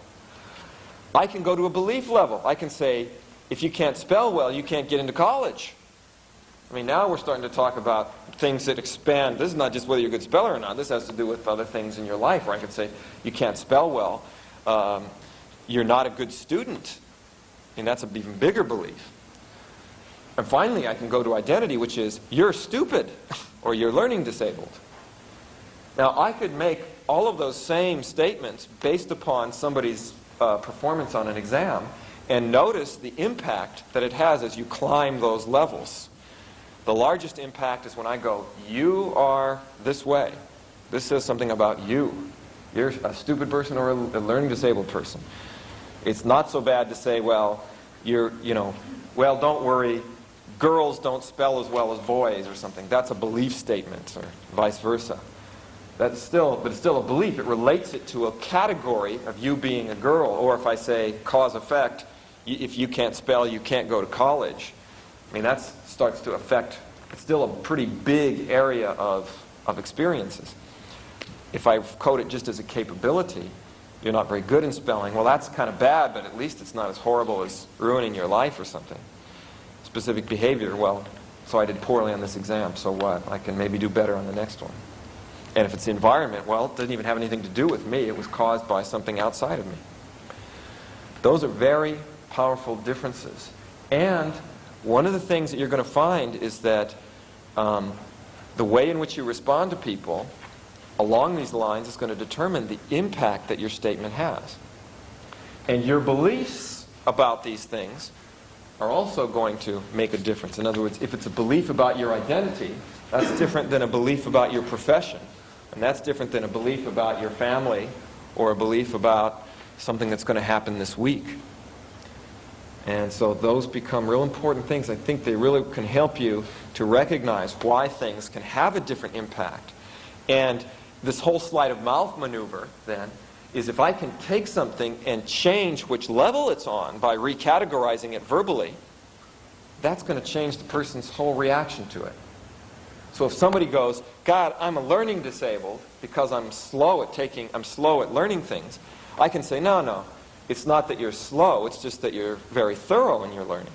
I can go to a belief level. I can say, if you can't spell well, you can't get into college. I mean, now we're starting to talk about things that expand. This is not just whether you're a good speller or not. This has to do with other things in your life where I can say, you can't spell well. You're not a good student. And that's an even bigger belief. And finally, I can go to identity, which is, you're stupid or you're learning disabled. Now, I could make all of those same statements based upon somebody's performance on an exam and notice the impact that it has as you climb those levels. The largest impact is when I go, you are this way. This says something about you. You're a stupid person or a learning disabled person. It's not so bad to say, well, well, don't worry, girls don't spell as well as boys or something. That's a belief statement, or vice versa. But it's still a belief. It relates it to a category of you being a girl. Or if I say cause-effect, if you can't spell, you can't go to college. I mean, that starts to affect, it's still a pretty big area of experiences. If I code it just as a capability, you're not very good in spelling, well, that's kind of bad, but at least it's not as horrible as ruining your life or something. Specific behavior, well, so I did poorly on this exam, so what? I can maybe do better on the next one. And if it's the environment, well, it doesn't even have anything to do with me. It was caused by something outside of me. Those are very powerful differences. And one of the things that you're going to find is that the way in which you respond to people along these lines is going to determine the impact that your statement has. And your beliefs about these things are also going to make a difference. In other words, if it's a belief about your identity, that's different than a belief about your profession. And that's different than a belief about your family or a belief about something that's going to happen this week. And so those become real important things. I think they really can help you to recognize why things can have a different impact. And this whole sleight of mouth maneuver, then, is if I can take something and change which level it's on by recategorizing it verbally, that's going to change the person's whole reaction to it. So if somebody goes, God, I'm a learning disabled because I'm slow at learning things, I can say, no, It's not that you're slow, it's just that you're very thorough in your learning.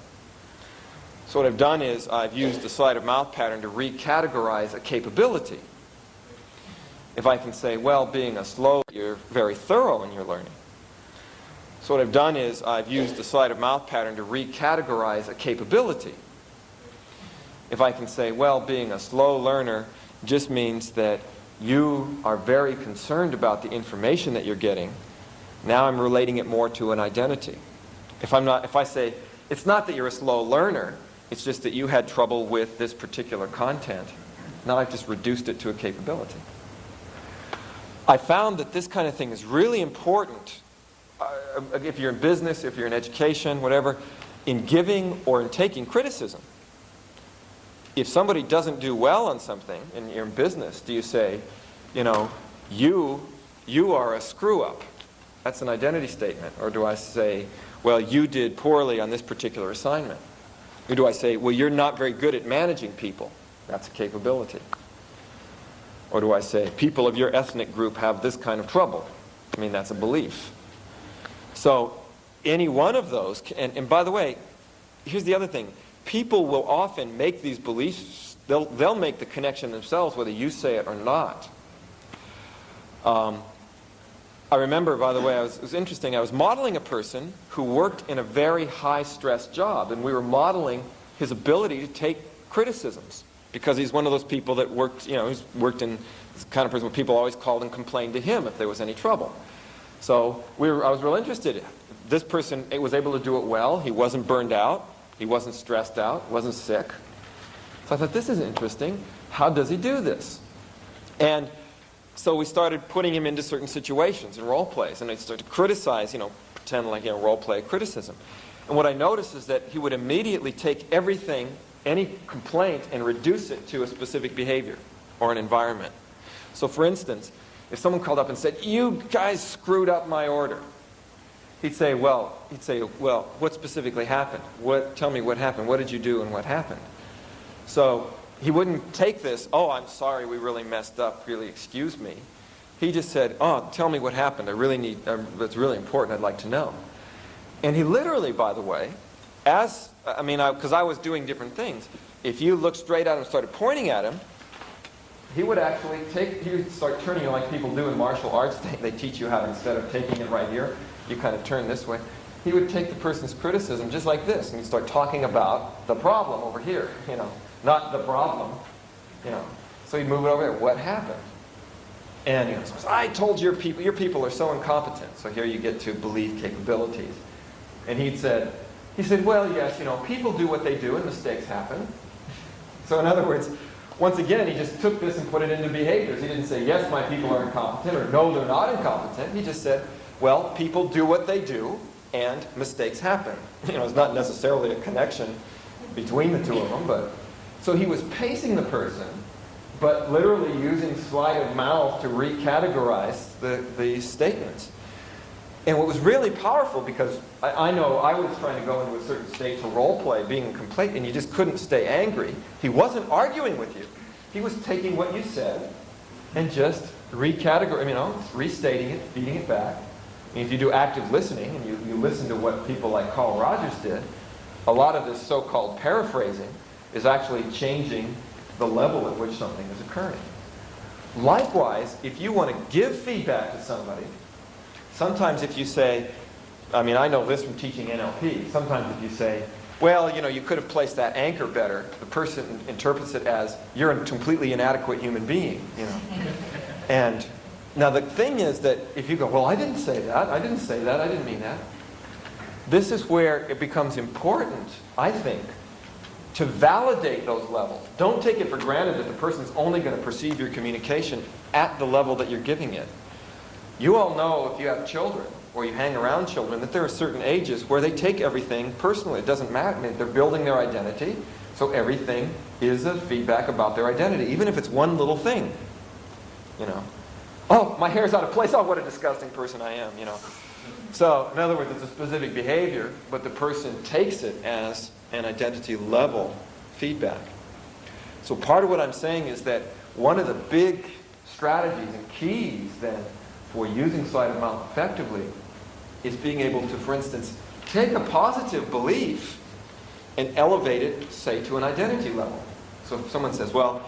So what I've done is I've used the sleight of mouth pattern to recategorize a capability. If I can say, well, being a slow, you're very thorough in your learning. So what I've done is I've used the sleight of mouth pattern to recategorize a capability. If I can say, well, being a slow learner just means that you are very concerned about the information that you're getting, now I'm relating it more to an identity. If I say, it's not that you're a slow learner, it's just that you had trouble with this particular content, now I've just reduced it to a capability. I found that this kind of thing is really important if you're in business, if you're in education, whatever, in giving or in taking criticism. If somebody doesn't do well on something and you're in business, do you say, you know, you are a screw-up? That's an identity statement. Or do I say, well, you did poorly on this particular assignment? Or do I say, well, you're not very good at managing people? That's a capability. Or do I say, people of your ethnic group have this kind of trouble? I mean, that's a belief. So any one of those, and by the way, here's the other thing. People will often make these beliefs, they'll make the connection themselves whether you say it or not. I remember, by the way, it was interesting, I was modeling a person who worked in a very high-stress job, and we were modeling his ability to take criticisms, because he's one of those people that worked, you know, he's worked in this kind of person where people always called and complained to him if there was any trouble. So I was real interested. This person was able to do it well. He wasn't burned out. He wasn't stressed out. Wasn't sick. So I thought, this is interesting. How does he do this? And so we started putting him into certain situations and role plays, and I started to criticize, you know, pretend like, you know, role play criticism. And what I noticed is that he would immediately take everything, any complaint, and reduce it to a specific behavior or an environment. So for instance, if someone called up and said, you guys screwed up my order, he'd say, well, what specifically happened? Tell me what happened. What did you do and what happened? So he wouldn't take this, oh, I'm sorry, we really messed up, really excuse me. He just said, oh, tell me what happened. It's really important, I'd like to know. And he literally, by the way, because I was doing different things, if you looked straight at him and started pointing at him, he would actually he would start turning it like people do in martial arts. They teach you how to, instead of taking it right here, you kind of turn this way. He would take the person's criticism just like this, and he'd start talking about the problem over here, you know, not the problem, you know. So he'd move it over there. What happened? And he goes, I told your people are so incompetent. So here you get to belief capabilities. And he said, well, yes, you know, people do what they do and mistakes happen. So in other words, once again, he just took this and put it into behaviors. He didn't say, yes, my people are incompetent, or no, they're not incompetent. He just said, well, people do what they do, and mistakes happen. You know, it's not necessarily a connection between the two of them, but so he was pacing the person, but literally using sleight of mouth to recategorize the statements. And what was really powerful, because I know I was trying to go into a certain state to role play, being a complaint, and you just couldn't stay angry. He wasn't arguing with you. He was taking what you said and just restating it, feeding it back. And if you do active listening, and you listen to what people like Carl Rogers did, a lot of this so-called paraphrasing is actually changing the level at which something is occurring. Likewise, if you want to give feedback to somebody, sometimes if you say, I know this from teaching NLP, sometimes if you say, well, you know, you could have placed that anchor better, the person interprets it as, you're a completely inadequate human being, you know. And now the thing is that if you go, well, I didn't say that, I didn't mean that. This is where it becomes important, I think, to validate those levels. Don't take it for granted that the person's only going to perceive your communication at the level that you're giving it. You all know, if you have children, or you hang around children, that there are certain ages where they take everything personally. It doesn't matter. They're building their identity, so everything is a feedback about their identity, even if it's one little thing. You know, oh, my hair's out of place. Oh, what a disgusting person I am, you know. So, in other words, it's a specific behavior, but the person takes it as an identity level feedback. So part of what I'm saying is that one of the big strategies and keys then for using sleight of mouth effectively is being able to, for instance, take a positive belief and elevate it, say, to an identity level. So if someone says, well,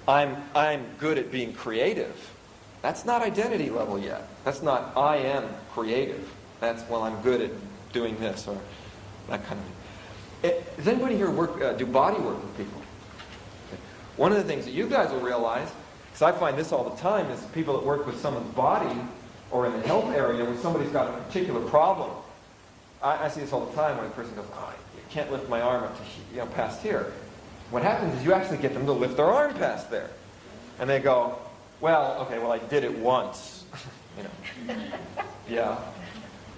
I'm good at being creative, that's not identity level yet. That's not I am creative. That's, well, I'm good at doing this, or that kind of thing. Does anybody here do body work with people? Okay. One of the things that you guys will realize, because I find this all the time, is people that work with someone's body or in the health area when somebody's got a particular problem. I see this all the time when a person goes, oh, I can't lift my arm up to, past here. What happens is you actually get them to lift their arm past there. And they go, well, okay, well, I did it once. Yeah.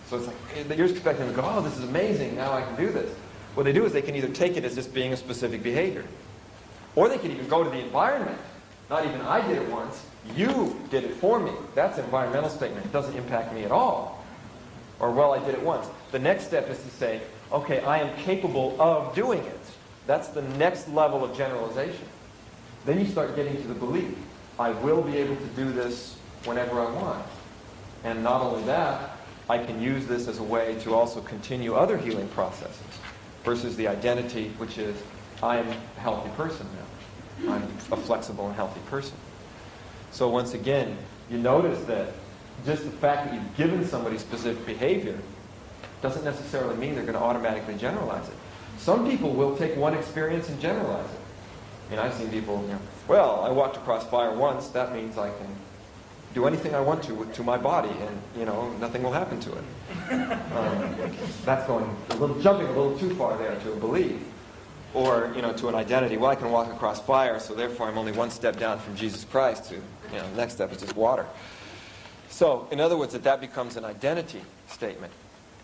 So it's like, you're expecting them to go, oh, this is amazing, now I can do this. What they do is they can either take it as just being a specific behavior, or they can even go to the environment. Not even I did it once, you did it for me. That's an environmental statement. It doesn't impact me at all. Or, well, I did it once. The next step is to say, okay, I am capable of doing it. That's the next level of generalization. Then you start getting to the belief. I will be able to do this whenever I want. And not only that, I can use this as a way to also continue other healing processes versus the identity, which is, I am a healthy person now. I'm a flexible and healthy person. So once again, you notice that just the fact that you've given somebody specific behavior doesn't necessarily mean they're going to automatically generalize it. Some people will take one experience and generalize it. And I've seen people, well, I walked across fire once, that means I can do anything I want to my body, and, nothing will happen to it. That's jumping a little too far there to a belief. Or, to an identity. Well, I can walk across fire, so therefore I'm only one step down from Jesus Christ to, the next step is just water. So, in other words, that becomes an identity statement.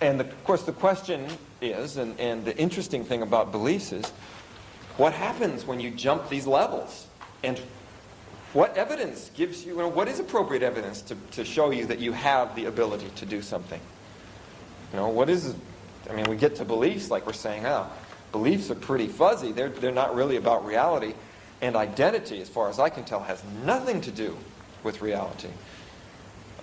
And, of course, the question is, and the interesting thing about beliefs is, what happens when you jump these levels? And what evidence gives you, what is appropriate evidence to show you that you have the ability to do something? We get to beliefs, like we're saying now. Beliefs are pretty fuzzy. They're not really about reality. And identity, as far as I can tell, has nothing to do with reality.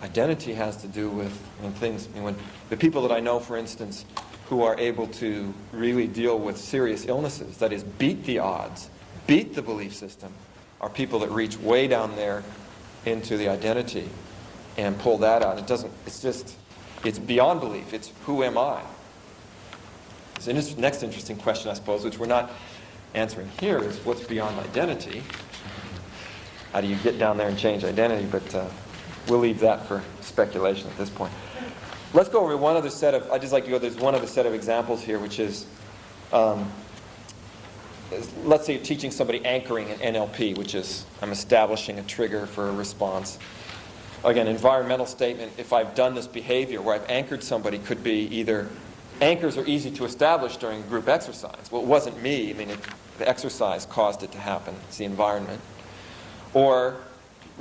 Identity has to do with things. When the people that I know, for instance, who are able to really deal with serious illnesses, that is, beat the odds, beat the belief system, are people that reach way down there into the identity and pull that out. It's beyond belief. It's who am I? The next interesting question, I suppose, which we're not answering here, is what's beyond identity? How do you get down there and change identity? But we'll leave that for speculation at this point. Let's go over one other set of, I'd just like to go, there's one other set of examples here, which is, let's say you're teaching somebody anchoring in NLP, which is, I'm establishing a trigger for a response. Again, environmental statement, if I've done this behavior where I've anchored somebody, could be either, anchors are easy to establish during group exercise. Well, it wasn't me. The exercise caused it to happen. It's the environment. Or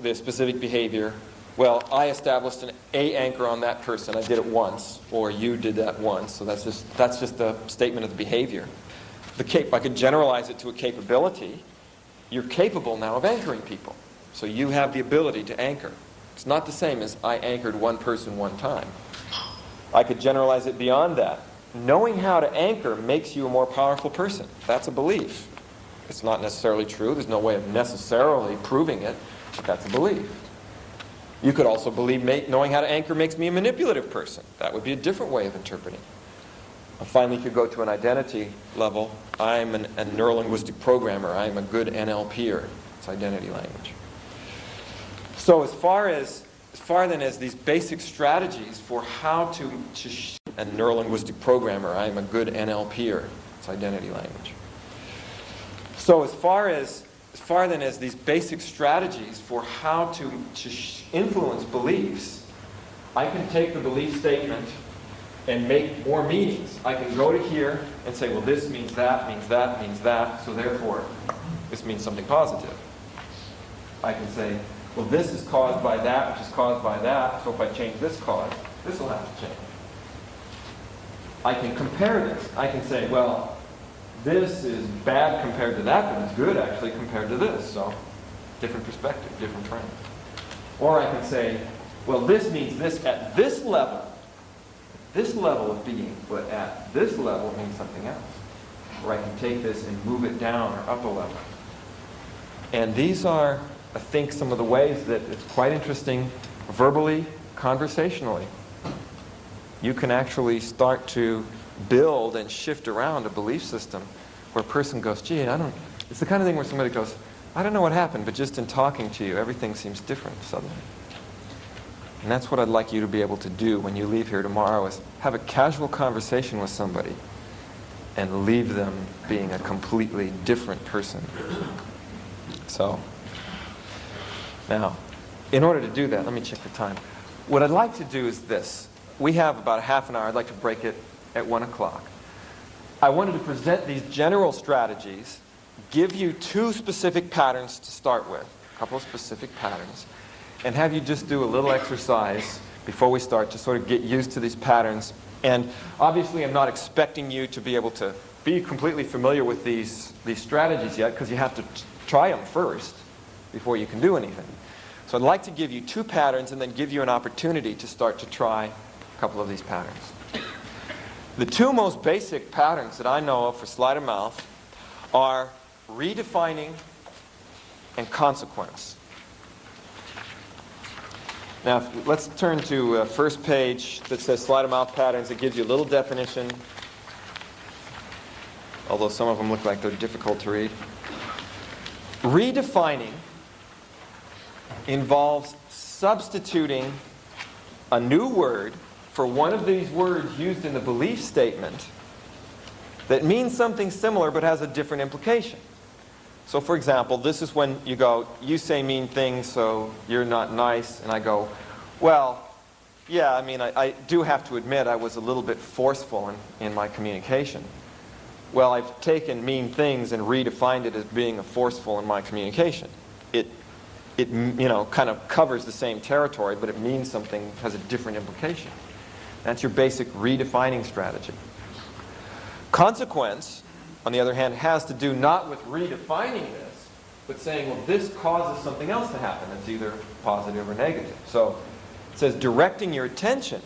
the specific behavior, well, I established an anchor on that person. I did it once, or you did that once. So that's just the statement of the behavior. I could generalize it to a capability. You're capable now of anchoring people. So you have the ability to anchor. It's not the same as I anchored one person one time. I could generalize it beyond that. Knowing how to anchor makes you a more powerful person. That's a belief. It's not necessarily true. There's no way of necessarily proving it, but that's a belief. You could also believe knowing how to anchor makes me a manipulative person. That would be a different way of interpreting. Finally, you could go to an identity level. I'm a neuro-linguistic programmer. I'm a good NLPer. It's identity language. So as far then as these basic strategies for how to a neuro-linguistic programmer, I'm a good NLPer. It's identity language. So as far then as these basic strategies for how to influence beliefs, I can take the belief statement and make more meanings. I can go to here and say, well, this means that, means that, means that, so therefore this means something positive. I can say, well, this is caused by that, which is caused by that, so if I change this cause, this will have to change. I can compare this. I can say, well, this is bad compared to that, but it's good actually compared to this. So, different perspective, different trend. Or I can say, well, this means this at this level. this level of being, but at this level means something else. Or I can take this and move it down or up a level. And these are, I think, some of the ways that it's quite interesting verbally, conversationally. You can actually start to build and shift around a belief system where a person goes, gee, it's the kind of thing where somebody goes, I don't know what happened, but just in talking to you, everything seems different suddenly. And that's what I'd like you to be able to do when you leave here tomorrow, is have a casual conversation with somebody and leave them being a completely different person. So, now, in order to do that, let me check the time. What I'd like to do is this. We have about a half an hour. I'd like to break it at 1 o'clock. I wanted to present these general strategies, give you 2 specific patterns to start with, a couple of specific patterns, and have you just do a little exercise before we start to sort of get used to these patterns. And obviously I'm not expecting you to be able to be completely familiar with these strategies yet, because you have to try them first before you can do anything. So I'd like to give you 2 patterns and then give you an opportunity to start to try a couple of these patterns. The 2 most basic patterns that I know of for sleight of mouth are redefining and consequence. Now, let's turn to first page that says sleight of mouth patterns. It gives you a little definition, although some of them look like they're difficult to read. Redefining involves substituting a new word for one of these words used in the belief statement that means something similar but has a different implication. So for example, this is when you go, you say mean things, so you're not nice, and I go, well, yeah, I mean, I do have to admit I was a little bit forceful in my communication. Well, I've taken mean things and redefined it as being forceful in my communication. It kind of covers the same territory, but it means something, has a different implication. That's your basic redefining strategy. Consequence, on the other hand, has to do not with redefining this, but saying, well, this causes something else to happen that's either positive or negative. So it says directing your attention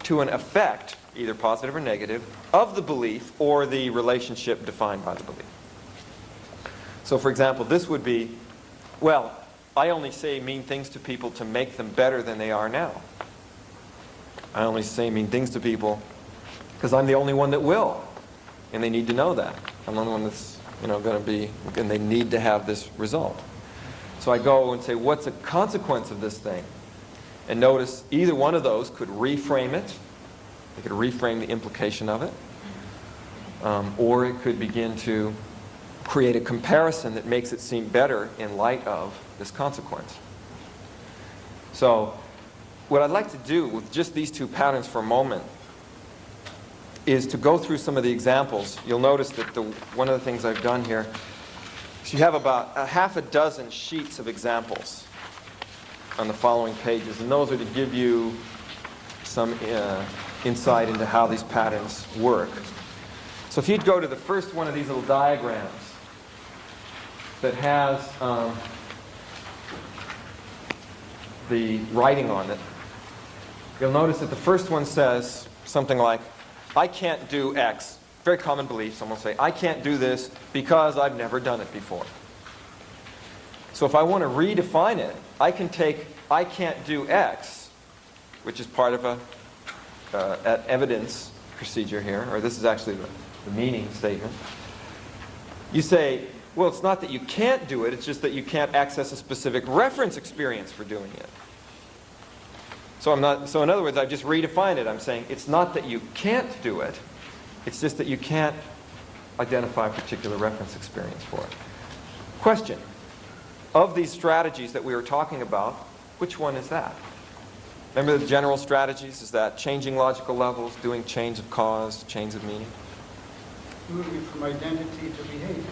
to an effect, either positive or negative, of the belief or the relationship defined by the belief. So for example, this would be, well, I only say mean things to people to make them better than they are now. I only say mean things to people because I'm the only one that will. And they need to know that. I'm the only one that's going to be, and they need to have this result. So I go and say, what's a consequence of this thing? And notice either one of those could reframe it. It could reframe the implication of it. Or it could begin to create a comparison that makes it seem better in light of this consequence. So what I'd like to do with just these 2 patterns for a moment is to go through some of the examples. You'll notice that one of the things I've done here is you have about a half a dozen sheets of examples on the following pages, and those are to give you some insight into how these patterns work. So if you'd go to the first one of these little diagrams that has the writing on it, you'll notice that the first one says something like, I can't do X. Very common belief. Someone will say, I can't do this because I've never done it before. So if I want to redefine it, I can take I can't do X, which is part of an evidence procedure here, or this is actually the meaning statement. You say, well, it's not that you can't do it, it's just that you can't access a specific reference experience for doing it. So in other words, I've just redefined it. I'm saying it's not that you can't do it, it's just that you can't identify a particular reference experience for it. Question: of these strategies that we were talking about, which one is that? Remember the general strategies? Is that changing logical levels, doing chains of cause, chains of meaning? Moving from identity to behavior.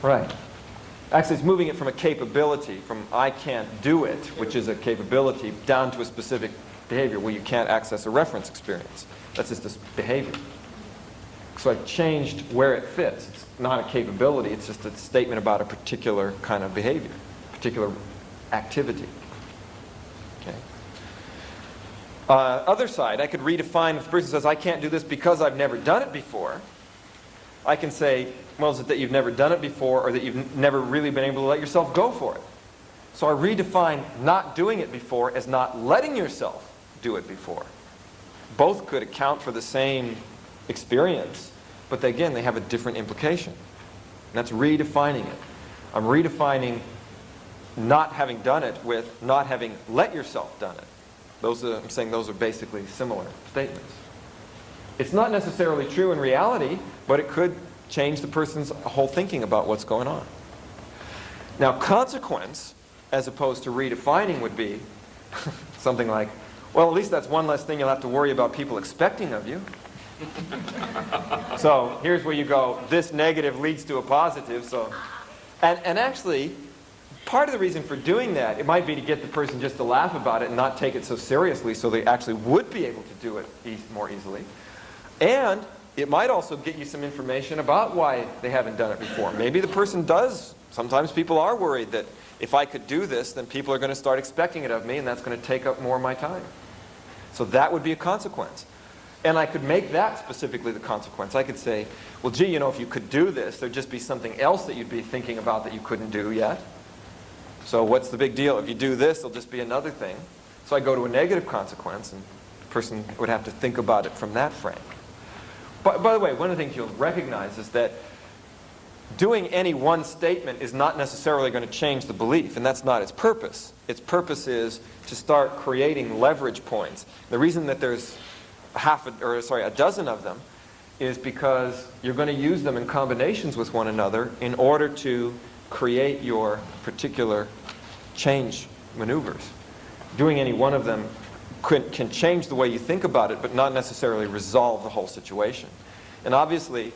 Right. Actually, it's moving it from a capability, from I can't do it, which is a capability, down to a specific behavior where you can't access a reference experience. That's just a behavior. So I've changed where it fits. It's not a capability, it's just a statement about a particular kind of behavior, particular activity. Okay. Other side, I could redefine, if the person says, I can't do this because I've never done it before, I can say, well, is it that you've never done it before or that you've never really been able to let yourself go for it? So I redefine not doing it before as not letting yourself do it before. Both could account for the same experience, but again, they have a different implication. And that's redefining it. I'm redefining not having done it with not having let yourself done it. I'm saying those are basically similar statements. It's not necessarily true in reality, but it could change the person's whole thinking about what's going on. Now, consequence, as opposed to redefining, would be something like, well, at least that's one less thing you'll have to worry about people expecting of you. So here's where you go, this negative leads to a positive. So, and actually, part of the reason for doing that, it might be to get the person just to laugh about it and not take it so seriously so they actually would be able to do it more easily. And it might also get you some information about why they haven't done it before. Maybe the person does. Sometimes people are worried that if I could do this, then people are going to start expecting it of me, and that's going to take up more of my time. So that would be a consequence. And I could make that specifically the consequence. I could say, well, gee, you know, if you could do this, there'd just be something else that you'd be thinking about that you couldn't do yet. So what's the big deal? If you do this, it'll just be another thing. So I go to a negative consequence, and the person would have to think about it from that frame. By the way, one of the things you'll recognize is that doing any one statement is not necessarily going to change the belief, and that's not its purpose. Its purpose is to start creating leverage points. The reason that there's a dozen of them is because you're going to use them in combinations with one another in order to create your particular change maneuvers. Doing any one of them can change the way you think about it, but not necessarily resolve the whole situation. And obviously,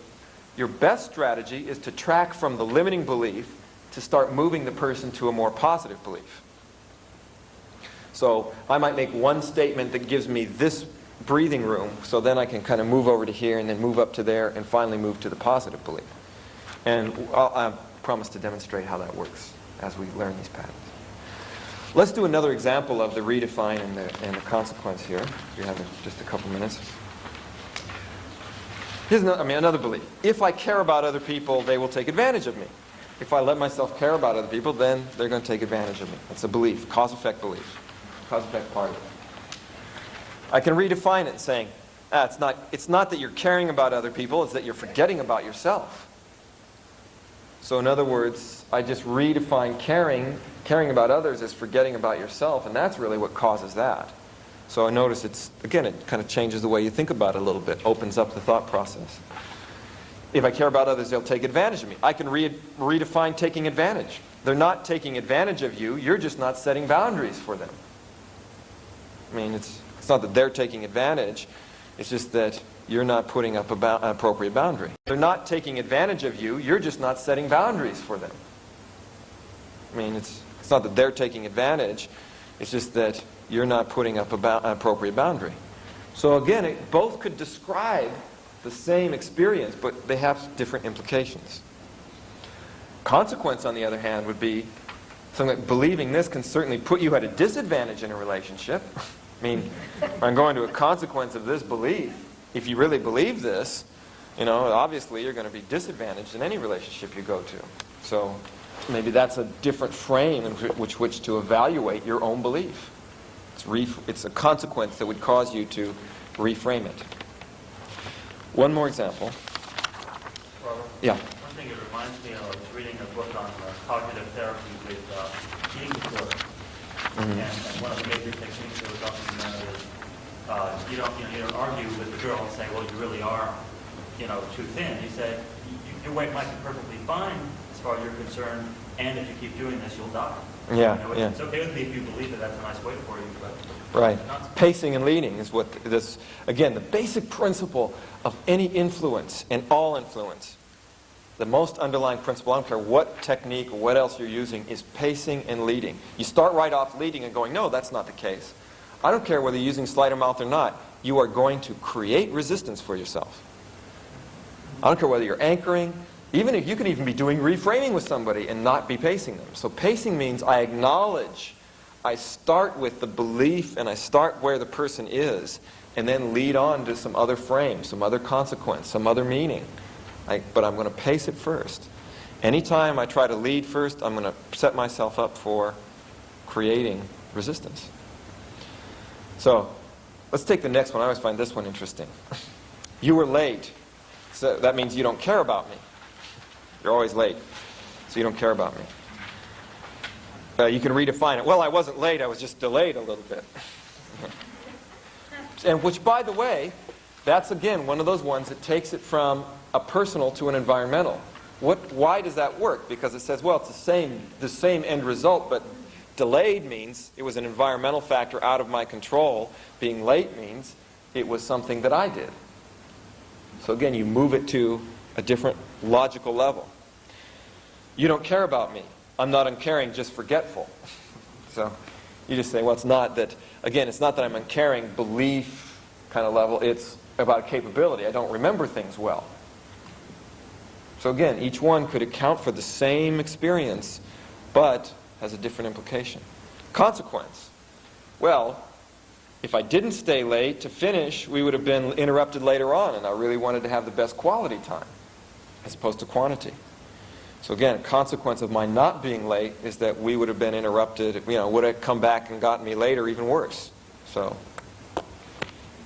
your best strategy is to track from the limiting belief to start moving the person to a more positive belief. So I might make one statement that gives me this breathing room, so then I can kind of move over to here and then move up to there and finally move to the positive belief. And I promise to demonstrate how that works as we learn these patterns. Let's do another example of the redefine and the consequence here. We have just a couple minutes. Here's another belief. If I care about other people, they will take advantage of me. If I let myself care about other people, then they're going to take advantage of me. It's a belief, cause-effect belief. Cause-effect part of it. I can redefine it saying, it's not that you're caring about other people, it's that you're forgetting about yourself. So in other words, I just redefine caring about others as forgetting about yourself, and that's really what causes that. So I notice it kind of changes the way you think about it a little bit, opens up the thought process. If I care about others, they'll take advantage of me. I can redefine taking advantage. They're not taking advantage of you, you're just not setting boundaries for them. I mean, it's not that they're taking advantage, it's just that you're not putting up an appropriate boundary. They're not taking advantage of you, you're just not setting boundaries for them. I mean, it's not that they're taking advantage, it's just that you're not putting up an appropriate boundary. So again, both could describe the same experience, but they have different implications. Consequence, on the other hand, would be something like believing this can certainly put you at a disadvantage in a relationship. I mean, I'm going to a consequence of this belief. If you really believe this, obviously you're going to be disadvantaged in any relationship you go to. So maybe that's a different frame in which to evaluate your own belief. It's a consequence that would cause you to reframe it. One more example. Robert? Yeah. One thing it reminds me of, I was reading a book on cognitive therapy with eating disorder. Mm-hmm. And one of the major techniques that was talking about is you don't argue with the girl and say, well, you really are, too thin. He said, your weight might be perfectly fine as far as you're concerned, and if you keep doing this, you'll die. Yeah, It's okay with me if you believe that that's a nice weight for you, but right. Pacing and leading is what this, again, the basic principle of any influence and all influence. The most underlying principle, I don't care what technique or what else you're using, is pacing and leading. You start right off leading and going, no, that's not the case. I don't care whether you're using sleight of mouth or not. You are going to create resistance for yourself. I don't care whether you're anchoring. Even if you could even be doing reframing with somebody and not be pacing them. So pacing means I acknowledge I start with the belief and I start where the person is and then lead on to some other frame, some other consequence, some other meaning. But I'm going to pace it first. Anytime I try to lead first, I'm going to set myself up for creating resistance. So let's take the next one. I always find this one interesting. You were late. So that means you don't care about me. You're always late, so you don't care about me. You can redefine it. Well, I wasn't late, I was just delayed a little bit. And which, by the way, that's again one of those ones that takes it from a personal to an environmental. Why does that work? Because it says, well, it's the same end result, but delayed means it was an environmental factor out of my control. Being late means it was something that I did. So again, you move it to a different logical level. You don't care about me. I'm not uncaring, just forgetful. So you just say, well, it's not that, again, it's not that I'm uncaring, belief kind of level. It's about capability. I don't remember things well. So again, each one could account for the same experience, but has a different implication. Consequence. Well, if I didn't stay late to finish, we would have been interrupted later on, and I really wanted to have the best quality time, as opposed to quantity. So again, a consequence of my not being late is that we would have been interrupted, would have come back and gotten me later, even worse. So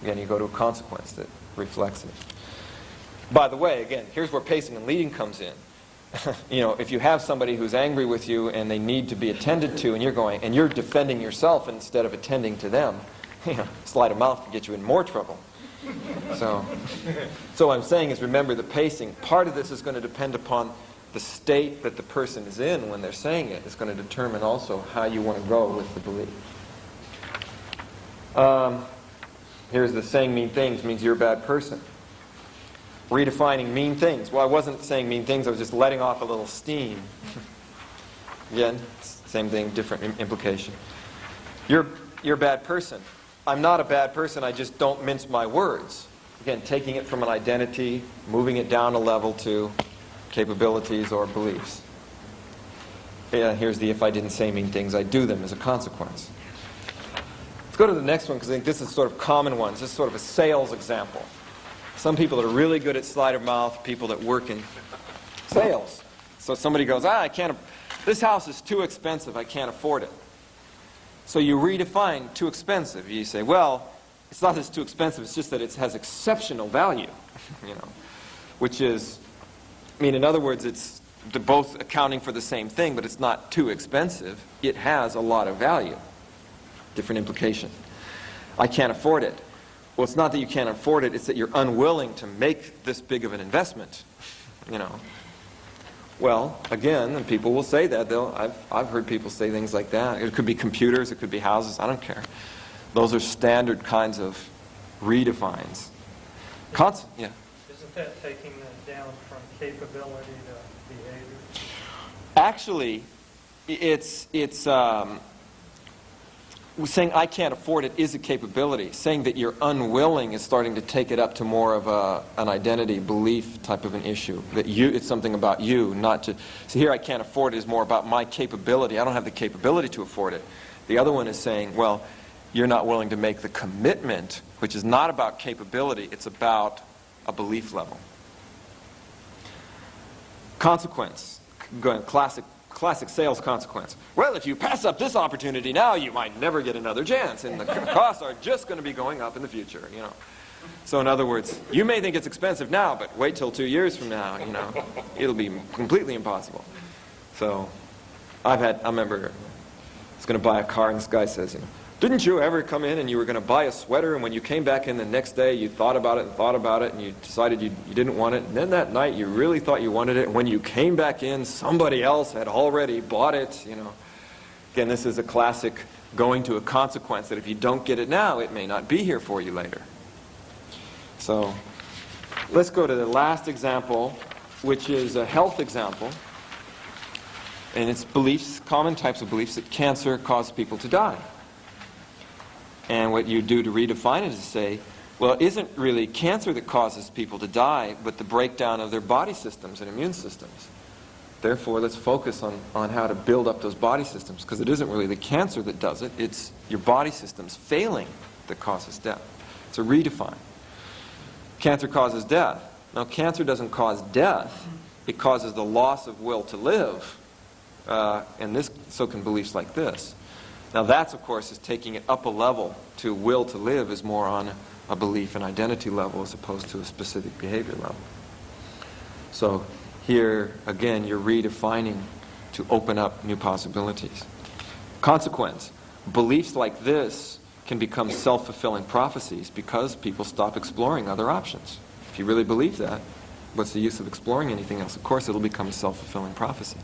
again, you go to a consequence that reflects it. By the way, again, here's where pacing and leading comes in. If you have somebody who's angry with you and they need to be attended to, and you're defending yourself instead of attending to them, sleight of mouth can get you in more trouble. So what I'm saying is, remember the pacing. Part of this is going to depend upon the state that the person is in when they're saying it. It's going to determine also how you want to go with the belief. Here's the saying mean things means you're a bad person. Redefining mean things. Well, I wasn't saying mean things, I was just letting off a little steam. Again, same thing, different implication. You're a bad person. I'm not a bad person, I just don't mince my words. Again, taking it from an identity, moving it down a level to capabilities or beliefs. Here's the if I didn't say mean things, I'd do them as a consequence. Let's go to the next one, because I think this is sort of common ones. This is sort of a sales example. Some people that are really good at sleight of mouth, people that work in sales. So somebody goes, this house is too expensive, I can't afford it. So you redefine too expensive. You say, well, it's not that it's too expensive, it's just that it has exceptional value. Which is, in other words, they're both accounting for the same thing, but it's not too expensive. It has a lot of value. Different implication. I can't afford it. Well, it's not that you can't afford it, it's that you're unwilling to make this big of an investment. Well, again, and people will say that. I've heard people say things like that. It could be computers, it could be houses, I don't care. Those are standard kinds of redefines. Yeah. Isn't that taking that down from capability to behavior? Actually, it's saying I can't afford it is a capability. Saying that you're unwilling is starting to take it up to more of an identity, belief type of an issue. That it's something about you, not to... So here I can't afford it is more about my capability. I don't have the capability to afford it. The other one is saying, well, you're not willing to make the commitment, which is not about capability, it's about a belief level. Consequence. Going classic sales consequence. Well, if you pass up this opportunity now, you might never get another chance, and the costs are just going to be going up in the future, So in other words, you may think it's expensive now, but wait till 2 years from now, it'll be completely impossible. So I remember I was going to buy a car, and this guy says, didn't you ever come in and you were going to buy a sweater, and when you came back in the next day, you thought about it, and you decided you didn't want it, and then that night you really thought you wanted it, and when you came back in, somebody else had already bought it, Again, this is a classic going to a consequence that if you don't get it now, it may not be here for you later. So let's go to the last example, which is a health example. And it's beliefs, common types of beliefs that cancer causes people to die. And what you do to redefine it is to say, well, it isn't really cancer that causes people to die, but the breakdown of their body systems and immune systems. Therefore, let's focus on how to build up those body systems, because it isn't really the cancer that does it, it's your body systems failing that causes death. It's a redefine. Cancer causes death. Now, cancer doesn't cause death. It causes the loss of will to live. And this, so can beliefs like this. Now, that's, of course, is taking it up a level to will to live is more on a belief and identity level as opposed to a specific behavior level. So here, again, you're redefining to open up new possibilities. Consequence, beliefs like this can become self-fulfilling prophecies because people stop exploring other options. If you really believe that, what's the use of exploring anything else? Of course, it'll become a self-fulfilling prophecy.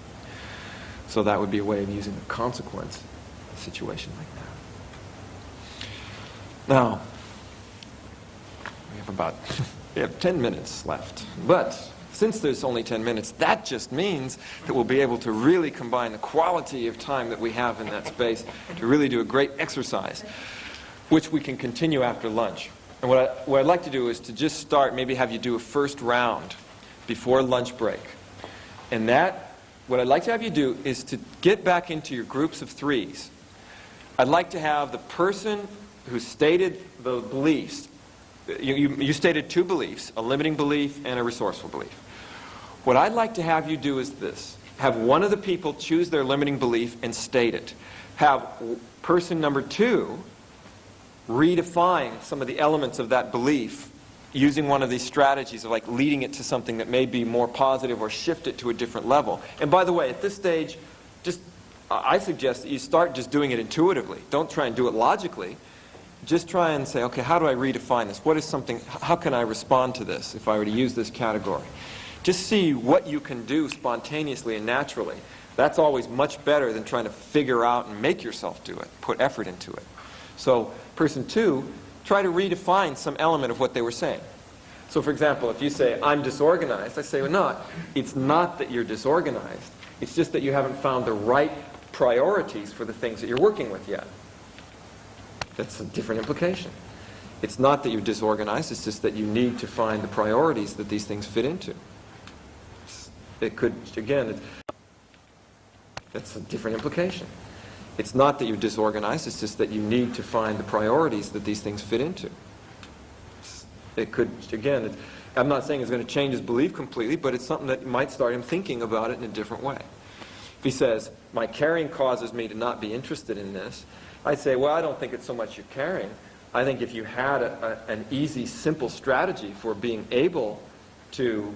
So that would be a way of using a consequence in a situation like that. Now, we have 10 minutes left. But since there's only 10 minutes, that just means that we'll be able to really combine the quality of time that we have in that space to really do a great exercise, which we can continue after lunch. And what I'd like to do is to just start, maybe have you do a first round before lunch break. And that, what I'd like to have you do is to get back into your groups of threes. I'd like to have the person who stated the beliefs, you stated two beliefs, a limiting belief and a resourceful belief. What I'd like to have you do is this. Have one of the people choose their limiting belief and state it. Have person number two redefine some of the elements of that belief using one of these strategies of like leading it to something that may be more positive or shift it to a different level. And by the way, at this stage, I suggest that you start just doing it intuitively. Don't try and do it logically. Just try and say, okay, how do I redefine this? What is something, how can I respond to this if I were to use this category? Just see what you can do spontaneously and naturally. That's always much better than trying to figure out and make yourself do it, put effort into it. So, person two, try to redefine some element of what they were saying. So, for example, if you say, I'm disorganized, I say, well, no, it's not that you're disorganized. It's just that you haven't found the right priorities for the things that you're working with yet. That's a different implication. It's not that you're disorganized, it's just that you need to find the priorities that these things fit into. It could, again, that's a different implication. It's not that you're disorganized, it's just that you need to find the priorities that these things fit into. It could, again, I'm not saying it's going to change his belief completely, but it's something that might start him thinking about it in a different way. If he says, my caring causes me to not be interested in this, I'd say, well, I don't think it's so much your caring. I think if you had an easy, simple strategy for being able to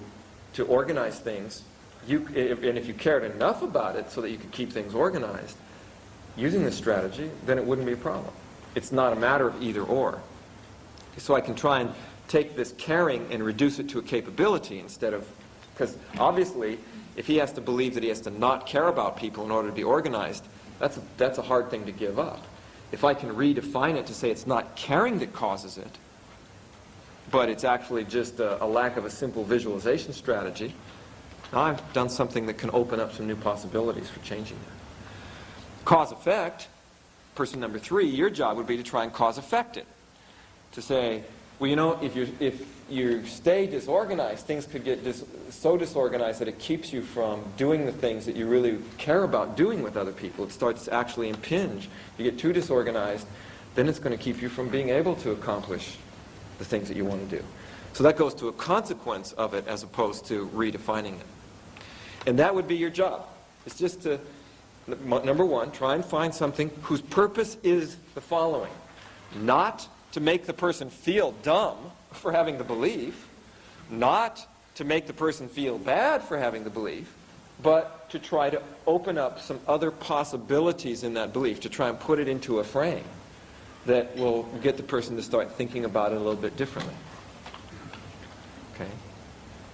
organize things, and if you cared enough about it so that you could keep things organized, using this strategy, then it wouldn't be a problem. It's not a matter of either or. So I can try and take this caring and reduce it to a capability instead of, because obviously, if he has to believe that he has to not care about people in order to be organized, that's a hard thing to give up. If I can redefine it to say it's not caring that causes it, but it's actually just a lack of a simple visualization strategy, now I've done something that can open up some new possibilities for changing that. Cause-effect, person number three, your job would be to try and cause-effect it. To say, well, you know, if you stay disorganized, things could get so disorganized that it keeps you from doing the things that you really care about doing with other people. It starts to actually impinge. You get too disorganized, then it's going to keep you from being able to accomplish the things that you want to do. So that goes to a consequence of it as opposed to redefining it. And that would be your job. It's just to, number one, try and find something whose purpose is the following. Not to make the person feel dumb for having the belief, not to make the person feel bad for having the belief, but to try to open up some other possibilities in that belief, to try and put it into a frame that will get the person to start thinking about it a little bit differently. Okay?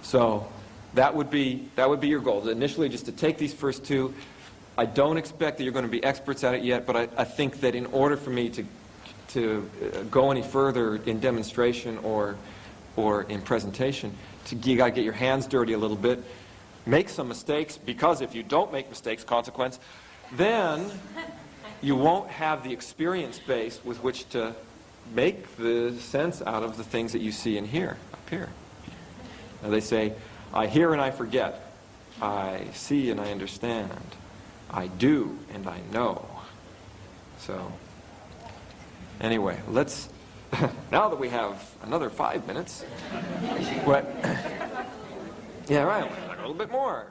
So that would be your goal. Initially, just to take these first two. I don't expect that you're going to be experts at it yet, but I think that in order for me to go any further in demonstration or in presentation, you got to get your hands dirty a little bit, make some mistakes, because if you don't make mistakes, consequence, then you won't have the experience base with which to make the sense out of the things that you see and hear up here. Now they say, I hear and I forget. I see and I understand. I do and I know. So, anyway, let's, now that we have another 5 minutes, what? Yeah, right, a little bit more.